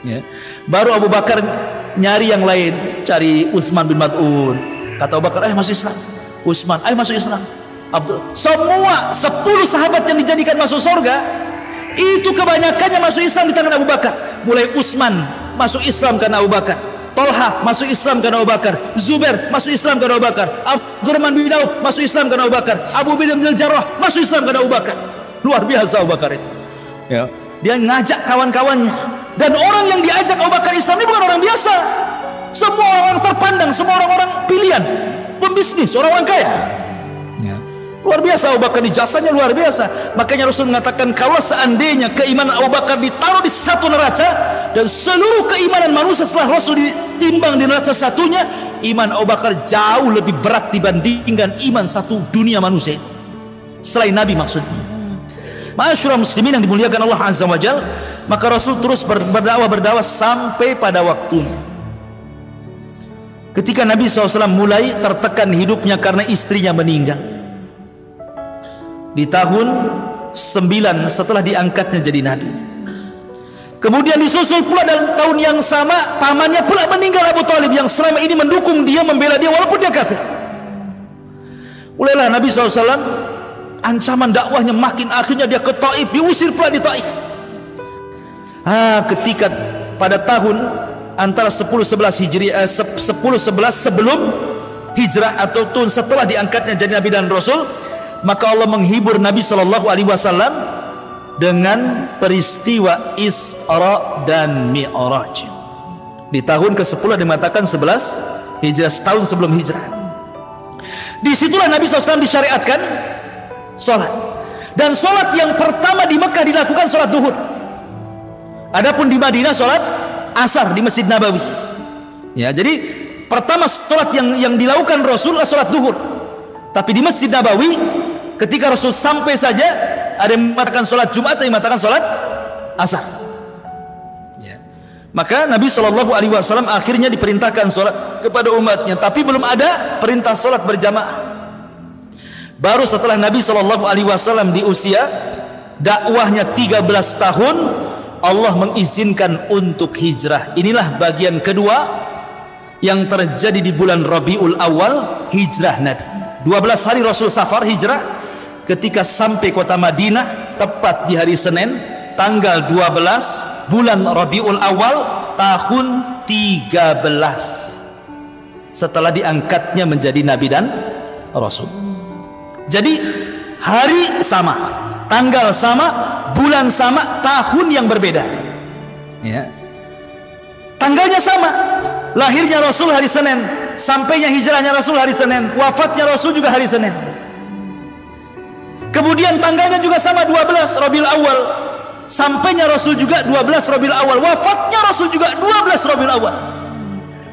ya. Baru Abu Bakar nyari yang lain, cari Utsman bin Maz'un. Kata Abu Bakar, masuk Islam. Utsman, masuk Islam. Abdul, semua 10 sahabat yang dijadikan masuk surga itu kebanyakannya masuk Islam di tangan Abu Bakar. Mulai Utsman masuk Islam karena Abu Bakar, Talha masuk Islam karena Abu Bakar, Zubair masuk Islam karena Abu Bakar, Abdurrahman bin Auf masuk Islam karena Abu Bakar, Abu bin Al-Jarrah masuk Islam karena Abu Bakar. Luar biasa Abu Bakar itu ya. Dia ngajak kawan-kawannya. Dan orang yang diajak Abu Bakar Islam ini bukan orang biasa. Semua orang terpandang, semua orang-orang pilihan, pembisnis, orang-orang kaya ya. Luar biasa Abu Bakar, jasanya luar biasa. Makanya Rasul mengatakan, kalau seandainya keimanan Abu Bakar ditaruh di satu neraca, dan seluruh keimanan manusia setelah Rasul ditimbang di neraca satunya, iman Abu Bakar jauh lebih berat dibandingkan iman satu dunia manusia itu, selain Nabi maksudnya. Masyarul muslimin yang dimuliakan Allah Azza wa Jalla, maka Rasul terus berdakwah sampai pada waktunya. Ketika Nabi SAW mulai tertekan hidupnya karena istrinya meninggal di tahun 9 setelah diangkatnya jadi Nabi. Kemudian disusul pula dalam tahun yang sama pamannya pula meninggal, Abu Thalib, yang selama ini mendukung dia, membela dia walaupun dia kafir. Mulailah Nabi SAW ancaman dakwahnya makin, akhirnya dia ke Taif, diusir pula di Taif. Ketika pada tahun antara 10-11 Hijriah, 10-11 sebelum hijrah ataupun setelah diangkatnya jadi Nabi dan Rasul, maka Allah menghibur Nabi Shallallahu Alaihi Wasallam dengan peristiwa Isra dan Mi'raj. Di tahun ke-10 dimatakan 11 hijrah, setahun sebelum hijrah. Disitulah Nabi SAW disyariatkan sholat. Dan sholat yang pertama di Mekah dilakukan sholat duhur. Adapun di Madinah sholat asar di Masjid Nabawi. Ya, jadi pertama sholat yang dilakukan Rasul adalah sholat duhur. Tapi di Masjid Nabawi ketika Rasul sampai saja, ada yang mengatakan sholat Jumat, ada yang mengatakan sholat asar. Ya. Maka Nabi SAW akhirnya diperintahkan sholat kepada umatnya, tapi belum ada perintah sholat berjamaah. Baru setelah Nabi SAW di usia dakwahnya 13 tahun, Allah mengizinkan untuk hijrah. Inilah bagian kedua yang terjadi di bulan Rabiul Awal, hijrah Nabi. 12 hari Rasul safar hijrah. Ketika sampai kota Madinah tepat di hari Senin tanggal 12 bulan Rabiul Awal tahun 13 setelah diangkatnya menjadi Nabi dan Rasul. Jadi hari sama, tanggal sama, bulan sama, tahun yang berbeda. Ya. Tanggalnya sama. Lahirnya Rasul hari Senin, sampainya hijrahnya Rasul hari Senin, wafatnya Rasul juga hari Senin. Kemudian tanggalnya juga sama, 12 Rabiul Awal. Sampainya Rasul juga 12 Rabiul Awal, wafatnya Rasul juga 12 Rabiul Awal.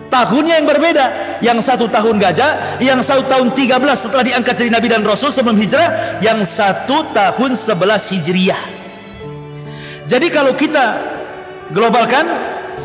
Tahunnya yang berbeda, yang satu tahun gajah, yang satu tahun 13 setelah diangkat jadi Nabi dan Rasul sebelum hijrah, yang satu tahun 11 Hijriah. Jadi kalau kita globalkan,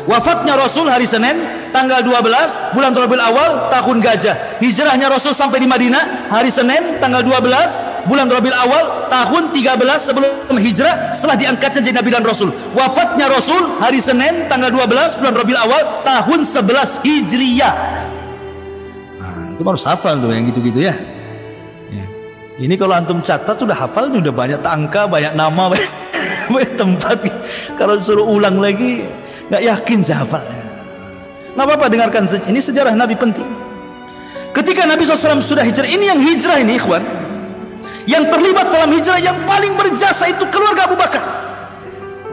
wafatnya Rasul hari Senin tanggal 12 bulan Rabiul Awal tahun gajah, hijrahnya Rasul sampai di Madinah hari Senin tanggal 12 bulan Rabiul Awal tahun 13 sebelum hijrah setelah diangkatnya jadi Nabi dan Rasul. Wafatnya Rasul hari Senin tanggal 12 bulan Rabiul Awal tahun 11 Hijriah. Nah, itu harus hafal tuh yang gitu-gitu ya. Ini kalau antum catat sudah hafal, udah banyak angka, banyak nama, banyak tempat. Kalau suruh ulang lagi nggak yakin saya hafalnya. Nggak apa-apa, dengarkan saja. Ini sejarah Nabi penting. Ketika Nabi SAW sudah hijrah, ini yang hijrah ini ikhwan, yang terlibat dalam hijrah yang paling berjasa itu keluarga Abu Bakar.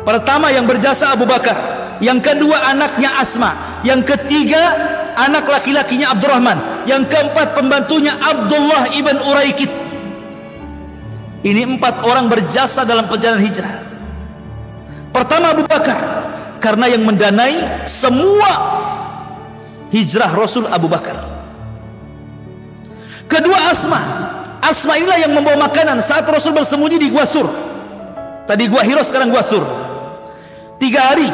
Pertama yang berjasa Abu Bakar, yang kedua anaknya Asma, yang ketiga anak laki-lakinya Abdurrahman, yang keempat pembantunya Abdullah ibn Uraikid. Ini 4 orang berjasa dalam perjalanan hijrah. Pertama Abu Bakar, karena yang mendanai semua hijrah Rasul Abu Bakar. Kedua Asma. Asma inilah yang membawa makanan saat Rasul bersembunyi di Gua Sur. Tadi Gua Hiro, sekarang Gua Sur. 3 hari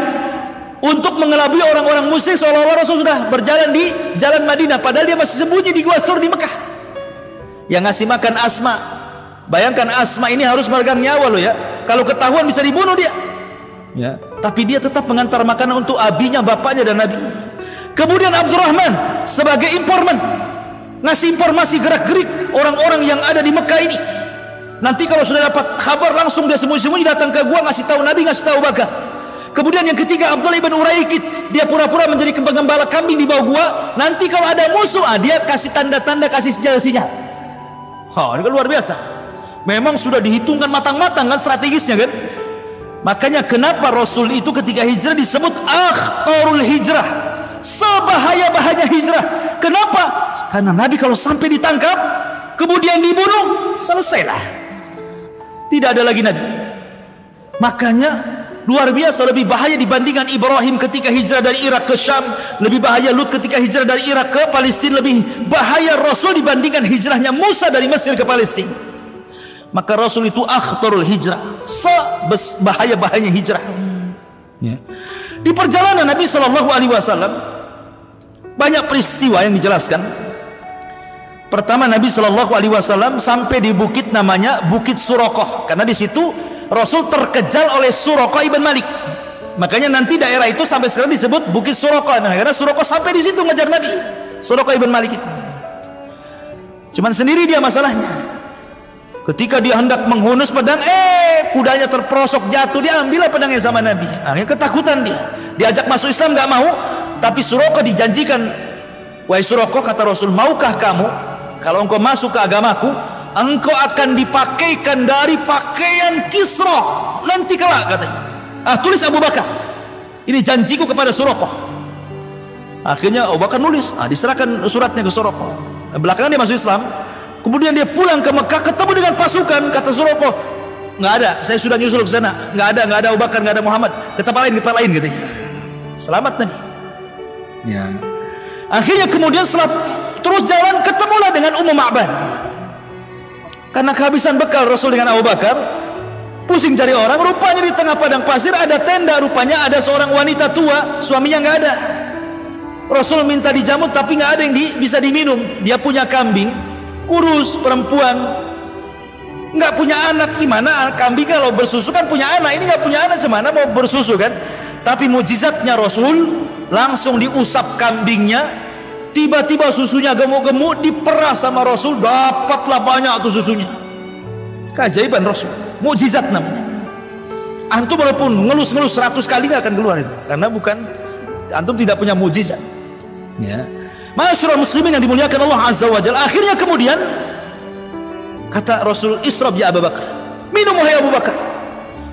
untuk mengelabui orang-orang musyrik, seolah-olah Rasul sudah berjalan di jalan Madinah, padahal dia masih sembunyi di Gua Sur di Mekah. Yang ngasih makan Asma. Bayangkan Asma ini harus meregang nyawa loh ya. Kalau ketahuan bisa dibunuh dia. Ya, tapi dia tetap mengantar makanan untuk abinya, bapaknya dan Nabi. Kemudian Abdurrahman sebagai informan, ngasih informasi gerak-gerik orang-orang yang ada di Mekah ini. Nanti kalau sudah dapat kabar langsung dia sembunyi-sembunyi datang ke gua, ngasih tahu Nabi, ngasih tahu Bakar. Kemudian yang ketiga Abdullah ibn Uraikid, dia pura-pura menjadi pengembala kambing di bawah gua. Nanti kalau ada musuh, dia kasih tanda-tanda, kasih sinyal-sinyal. Oh, ini kan luar biasa. Memang sudah dihitungkan matang-matang kan strategisnya kan. Makanya kenapa Rasul itu ketika hijrah disebut akhtarul hijrah, sebahaya-bahaya hijrah. Kenapa? Karena Nabi kalau sampai ditangkap kemudian dibunuh, selesailah, tidak ada lagi Nabi. Makanya luar biasa, lebih bahaya dibandingkan Ibrahim ketika hijrah dari Irak ke Syam, lebih bahaya Lut ketika hijrah dari Irak ke Palestina, lebih bahaya Rasul dibandingkan hijrahnya Musa dari Mesir ke Palestina. Maka Rasul itu akhtarul hijrah, sebahaya-bahayanya hijrah. Ya. Di perjalanan Nabi SAW banyak peristiwa yang dijelaskan. Pertama, Nabi SAW sampai di bukit namanya Bukit Suraqah, karena di situ Rasul terkejar oleh Suraqah ibn Malik. Makanya nanti daerah itu sampai sekarang disebut Bukit Suraqah. Nah, karena Suraqah sampai di situ ngejar Nabi. Suraqah ibn Malik itu. Cuman sendiri dia masalahnya. Ketika dia hendak menghunus pedang, kudanya terperosok jatuh, dia ambillah pedangnya sama Nabi. Akhirnya ketakutan dia. Diajak masuk Islam nggak mau. Tapi Suraqah dijanjikan, wahai Suraqah, kata Rasul, maukah kamu kalau engkau masuk ke agamaku, engkau akan dipakaikan dari pakaian Kisra nanti kelak, katanya. Tulis Abu Bakar, ini janjiku kepada Suraqah. Akhirnya Abu Bakar nulis, diserahkan suratnya ke Suraqah. Belakangan dia masuk Islam. Kemudian dia pulang ke Mekah, ketemu dengan pasukan. Kata Suraqah, nggak ada, saya sudah nyusul ke sana, nggak ada Abu Bakar, nggak ada Muhammad, ke tempat lain katanya. Selamat Nabi. Ya. Akhirnya kemudian setelah terus jalan, ketemulah dengan Ummu Ma'bad. Karena kehabisan bekal Rasul dengan Abu Bakar, pusing cari orang. Rupanya di tengah padang pasir ada tenda. Rupanya ada seorang wanita tua, suaminya nggak ada. Rasul minta dijamu, tapi nggak ada yang bisa diminum. Dia punya kambing, kurus, perempuan, nggak punya anak. Gimana kambing kalau bersusu kan punya anak, ini nggak punya anak, gimana mau bersusu kan? Tapi mujizatnya Rasul, langsung diusap kambingnya, tiba-tiba susunya gemuk-gemuk, diperas sama Rasul, dapatlah banyak tuh susunya. Keajaiban Rasul, mujizat namanya. Antum walaupun ngelus-ngelus 100 kali gak akan keluar itu, karena bukan, antum tidak punya mujizat. Ya, Ma'asyiral muslimin yang dimuliakan Allah Azza wa Jalla. Akhirnya kemudian kata Rasul, israb ya Abu Bakar, minum wahai Abu Bakar.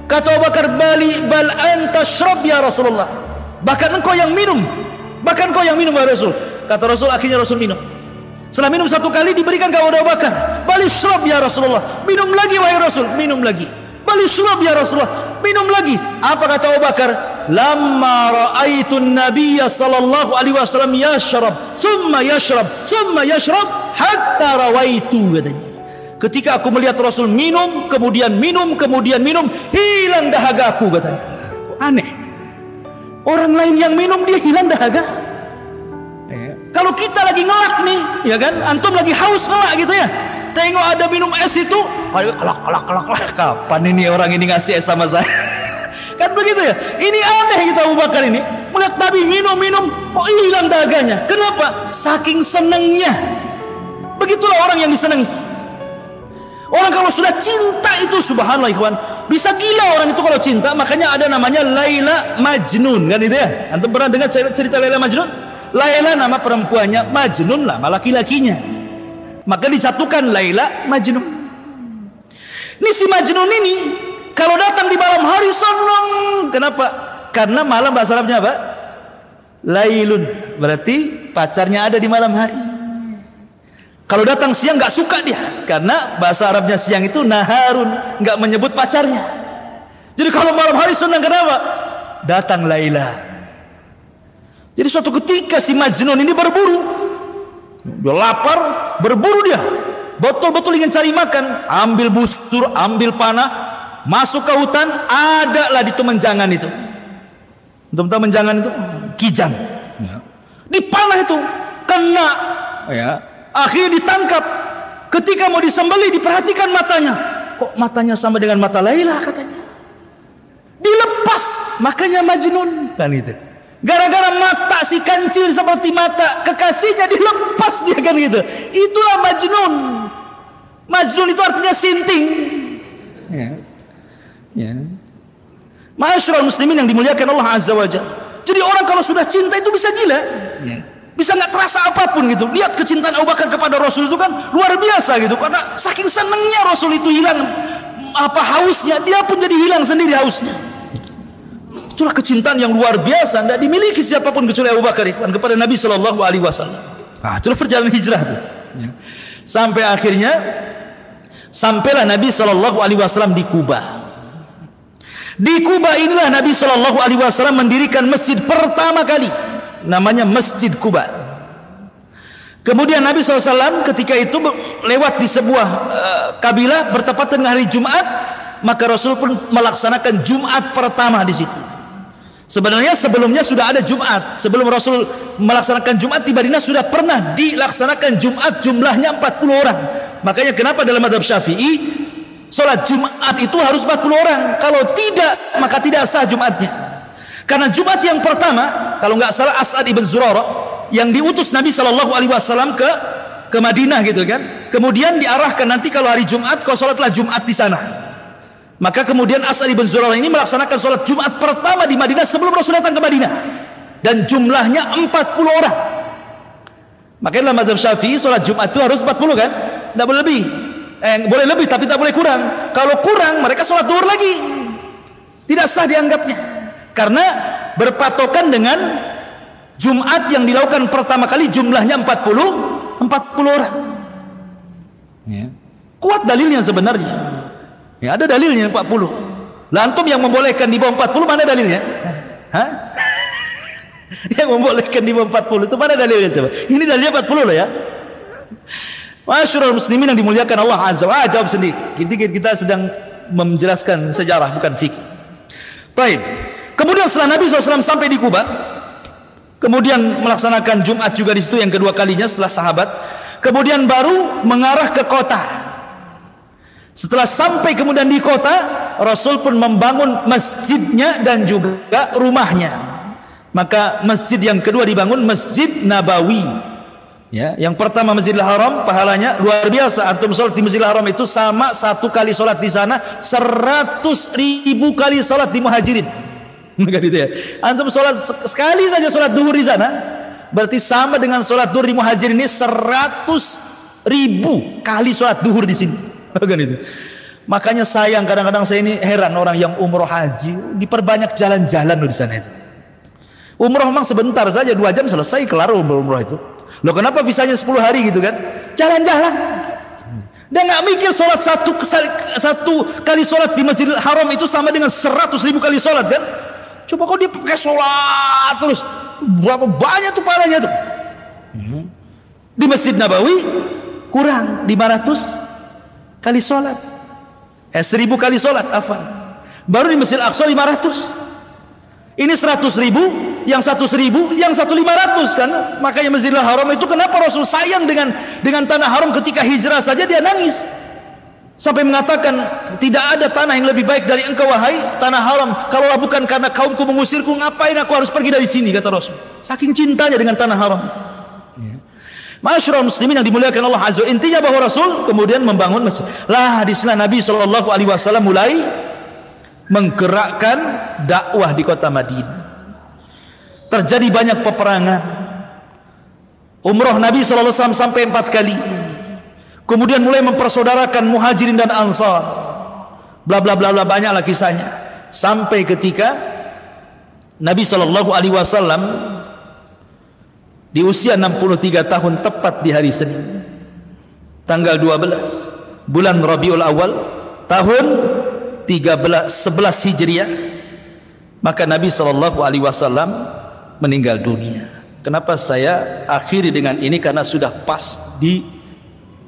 Kata Abu Bakar, bal anta syrab ya Rasulullah, bahkan engkau yang minum, wahai Rasul. Kata Rasul, akhirnya Rasul minum. Setelah minum 1 kali, diberikan kepada Abu Bakar, bal isyrab ya Rasulullah, minum lagi wahai Rasul, minum lagi. Bal isyrab ya Rasulullah, minum lagi. Apa kata Abu Bakar? Lamma ra'aitu an-nabiyya sallallahu alaihi wasallam yashrab thumma yashrab hatta rawaitu, katanya. Ketika aku melihat Rasul minum, kemudian minum, hilang dahagaku, katanya. Aneh. Orang lain yang minum dia hilang dahaga. Kalau kita lagi ngelak nih, ya kan? Antum lagi haus ngelak gitu ya. Tengok ada minum es itu, kelak. Kapan ini orang ini ngasih es sama saya? Kan begitu ya. Ini aneh kita Abu Bakar ini. Melihat Nabi minum, kok hilang dahaganya? Kenapa? Saking senangnya. Begitulah orang yang disenangi. Orang kalau sudah cinta itu, subhanallah ikhwan, bisa gila orang itu kalau cinta. Makanya ada namanya Laila Majnun, kan itu ya. Antum pernah dengar cerita Laila Majnun? Laila nama perempuannya, Majnun nama laki-lakinya. Maka disatukan Laila Majnun. Ini si Majnun ini kalau datang di malam hari senang. Kenapa? Karena malam bahasa Arabnya apa? Lailun, berarti pacarnya ada di malam hari. Kalau datang siang nggak suka dia, karena bahasa Arabnya siang itu naharun, nggak menyebut pacarnya. Jadi kalau malam hari senang, kenapa? Datang Laila. Jadi suatu ketika si Majnun ini berburu, dia lapar, berburu dia, betul-betul ingin cari makan, ambil busur, ambil panah, masuk ke hutan, adalah di itu menjangan itu. Untuk menjangan itu kijang, ya. Dipanah itu, kena, ya. Akhirnya ditangkap. Ketika mau disembelih, diperhatikan matanya. Kok matanya sama dengan mata Laila, katanya. Dilepas, makanya Majnun, kan itu. Gara-gara mata si kancil seperti mata kekasihnya dilepas dia, kan gitu. Itulah Majnun. Majnun itu artinya sinting. Ya. Ma'asyiral muslimin yang dimuliakan Allah Azza wa Jalla. Jadi orang kalau sudah cinta itu bisa gila. Ya. Bisa nggak terasa apapun gitu. Lihat kecintaan Abu Bakar kepada Rasul itu kan luar biasa gitu. Karena saking senangnya Rasul itu hilang hausnya, dia pun jadi hilang sendiri hausnya. Itulah kecintaan yang luar biasa, tidak dimiliki siapapun kecuali Abu Bakar kepada Nabi Shallallahu Alaihi Wasallam. Itulah perjalanan hijrah itu. Sampai akhirnya sampailah Nabi Shallallahu Alaihi Wasallam di Kuba. Di Kuba inilah Nabi Shallallahu Alaihi Wasallam mendirikan masjid pertama kali, namanya Masjid Kuba. Kemudian Nabi SAW ketika itu lewat di sebuah kabilah bertepatan dengan hari Jumat, maka Rasul pun melaksanakan Jumat pertama di situ. Sebenarnya sebelumnya sudah ada Jumat. Sebelum Rasul melaksanakan Jumat di Madinah sudah pernah dilaksanakan Jumat, jumlahnya 40 orang. Makanya kenapa dalam mazhab Syafi'i salat Jumat itu harus 40 orang. Kalau tidak, maka tidak sah Jumatnya. Karena Jumat yang pertama, kalau nggak salah As'ad ibn Zurarah yang diutus Nabi Shallallahu Alaihi Wasallam ke Madinah gitu kan. Kemudian diarahkan nanti kalau hari Jumat kau salatlah Jumat di sana. Maka kemudian As'ad ibn Zurarah ini melaksanakan salat Jumat pertama di Madinah sebelum Rasul datang ke Madinah. dan jumlahnya 40 orang. Makanya dalam mazhab Syafi'i salat Jumat itu harus 40 kan? Tidak boleh lebih. Boleh lebih tapi tak boleh kurang. Kalau kurang mereka salat zuhur lagi. Tidak sah dianggapnya. Karena berpatokan dengan Jumat yang dilakukan pertama kali jumlahnya 40 orang. Ya. Kuat dalilnya sebenarnya. Ya, ada dalilnya 40. Lah antum yang membolehkan di bawah 40 mana dalilnya? Hah? Yang membolehkan di bawah 40 itu mana dalilnya coba? Ini dalilnya 40 loh ya. Masyarul muslimin yang dimuliakan Allah Azza wa Jalla, jawab sendiri. Kita sedang menjelaskan sejarah bukan fikih. Baik. Kemudian setelah Nabi SAW sampai di Kuba, kemudian melaksanakan Jumat juga di situ yang kedua kalinya setelah sahabat, kemudian baru mengarah ke kota. Setelah sampai kemudian di kota, Rasul pun membangun masjidnya dan juga rumahnya. Maka masjid yang kedua dibangun Masjid Nabawi. Ya, yang pertama Masjidil Haram pahalanya luar biasa. Antum sholat di Masjidil Haram itu sama satu kali sholat di sana 100.000 kali sholat di Muhajirin. Maka gitu ya. Antum sholat sekali saja sholat duhur di sana, berarti sama dengan sholat duhur di Muhajirin ini 100.000 kali sholat duhur di sini. Kan itu. Makanya sayang kadang-kadang saya ini heran orang yang umroh haji diperbanyak jalan-jalan loh di sana itu. Umroh memang sebentar saja 2 jam selesai kelar umroh itu. Loh kenapa visanya 10 hari gitu kan? Jalan-jalan. Dia nggak mikir sholat satu kali sholat di Masjidil Haram itu sama dengan 100.000 kali sholat kan? Coba kok dia pakai sholat terus berapa banyak tuh parahnya tuh. Di Masjid Nabawi kurang 500 kali sholat. 1.000 kali sholat afan. Baru di Masjid Al-Aqsa 500. Ini 100.000, yang 1.000, yang 1.500 kan? Makanya Masjidil Haram itu kenapa Rasul sayang dengan tanah haram ketika hijrah saja dia nangis. Sampai mengatakan tidak ada tanah yang lebih baik dari engkau wahai tanah haram. Kalaulah bukan karena kaumku mengusirku, ngapain aku harus pergi dari sini, kata Rasul. Saking cintanya dengan tanah haram. Masyarul muslimin yang dimuliakan Allah Azza. Intinya bahwa Rasul kemudian membangun masjid. Lah di sana Nabi SAW mulai menggerakkan dakwah di kota Madinah. Terjadi banyak peperangan. Umroh Nabi SAW sampai 4 kali. Kemudian mulai mempersaudarakan Muhajirin dan Ansar. Bla bla bla bla, banyaklah kisahnya. Sampai ketika Nabi SAW di usia 63 tahun tepat di hari Senin, tanggal 12 bulan Rabiul Awal tahun 11 Hijriah, maka Nabi SAW meninggal dunia. Kenapa saya akhiri dengan ini? Karena sudah pas di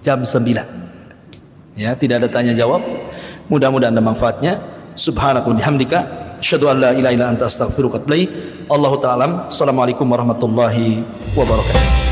jam 9. Ya, tidak ada tanya jawab. Mudah-mudahan ada manfaatnya. Subhanaka wa bihamdika asyhadu an la ilaha illa anta astaghfiruka wa atubu ilaik. Allahu ta'ala. Assalamualaikum warahmatullahi wabarakatuh.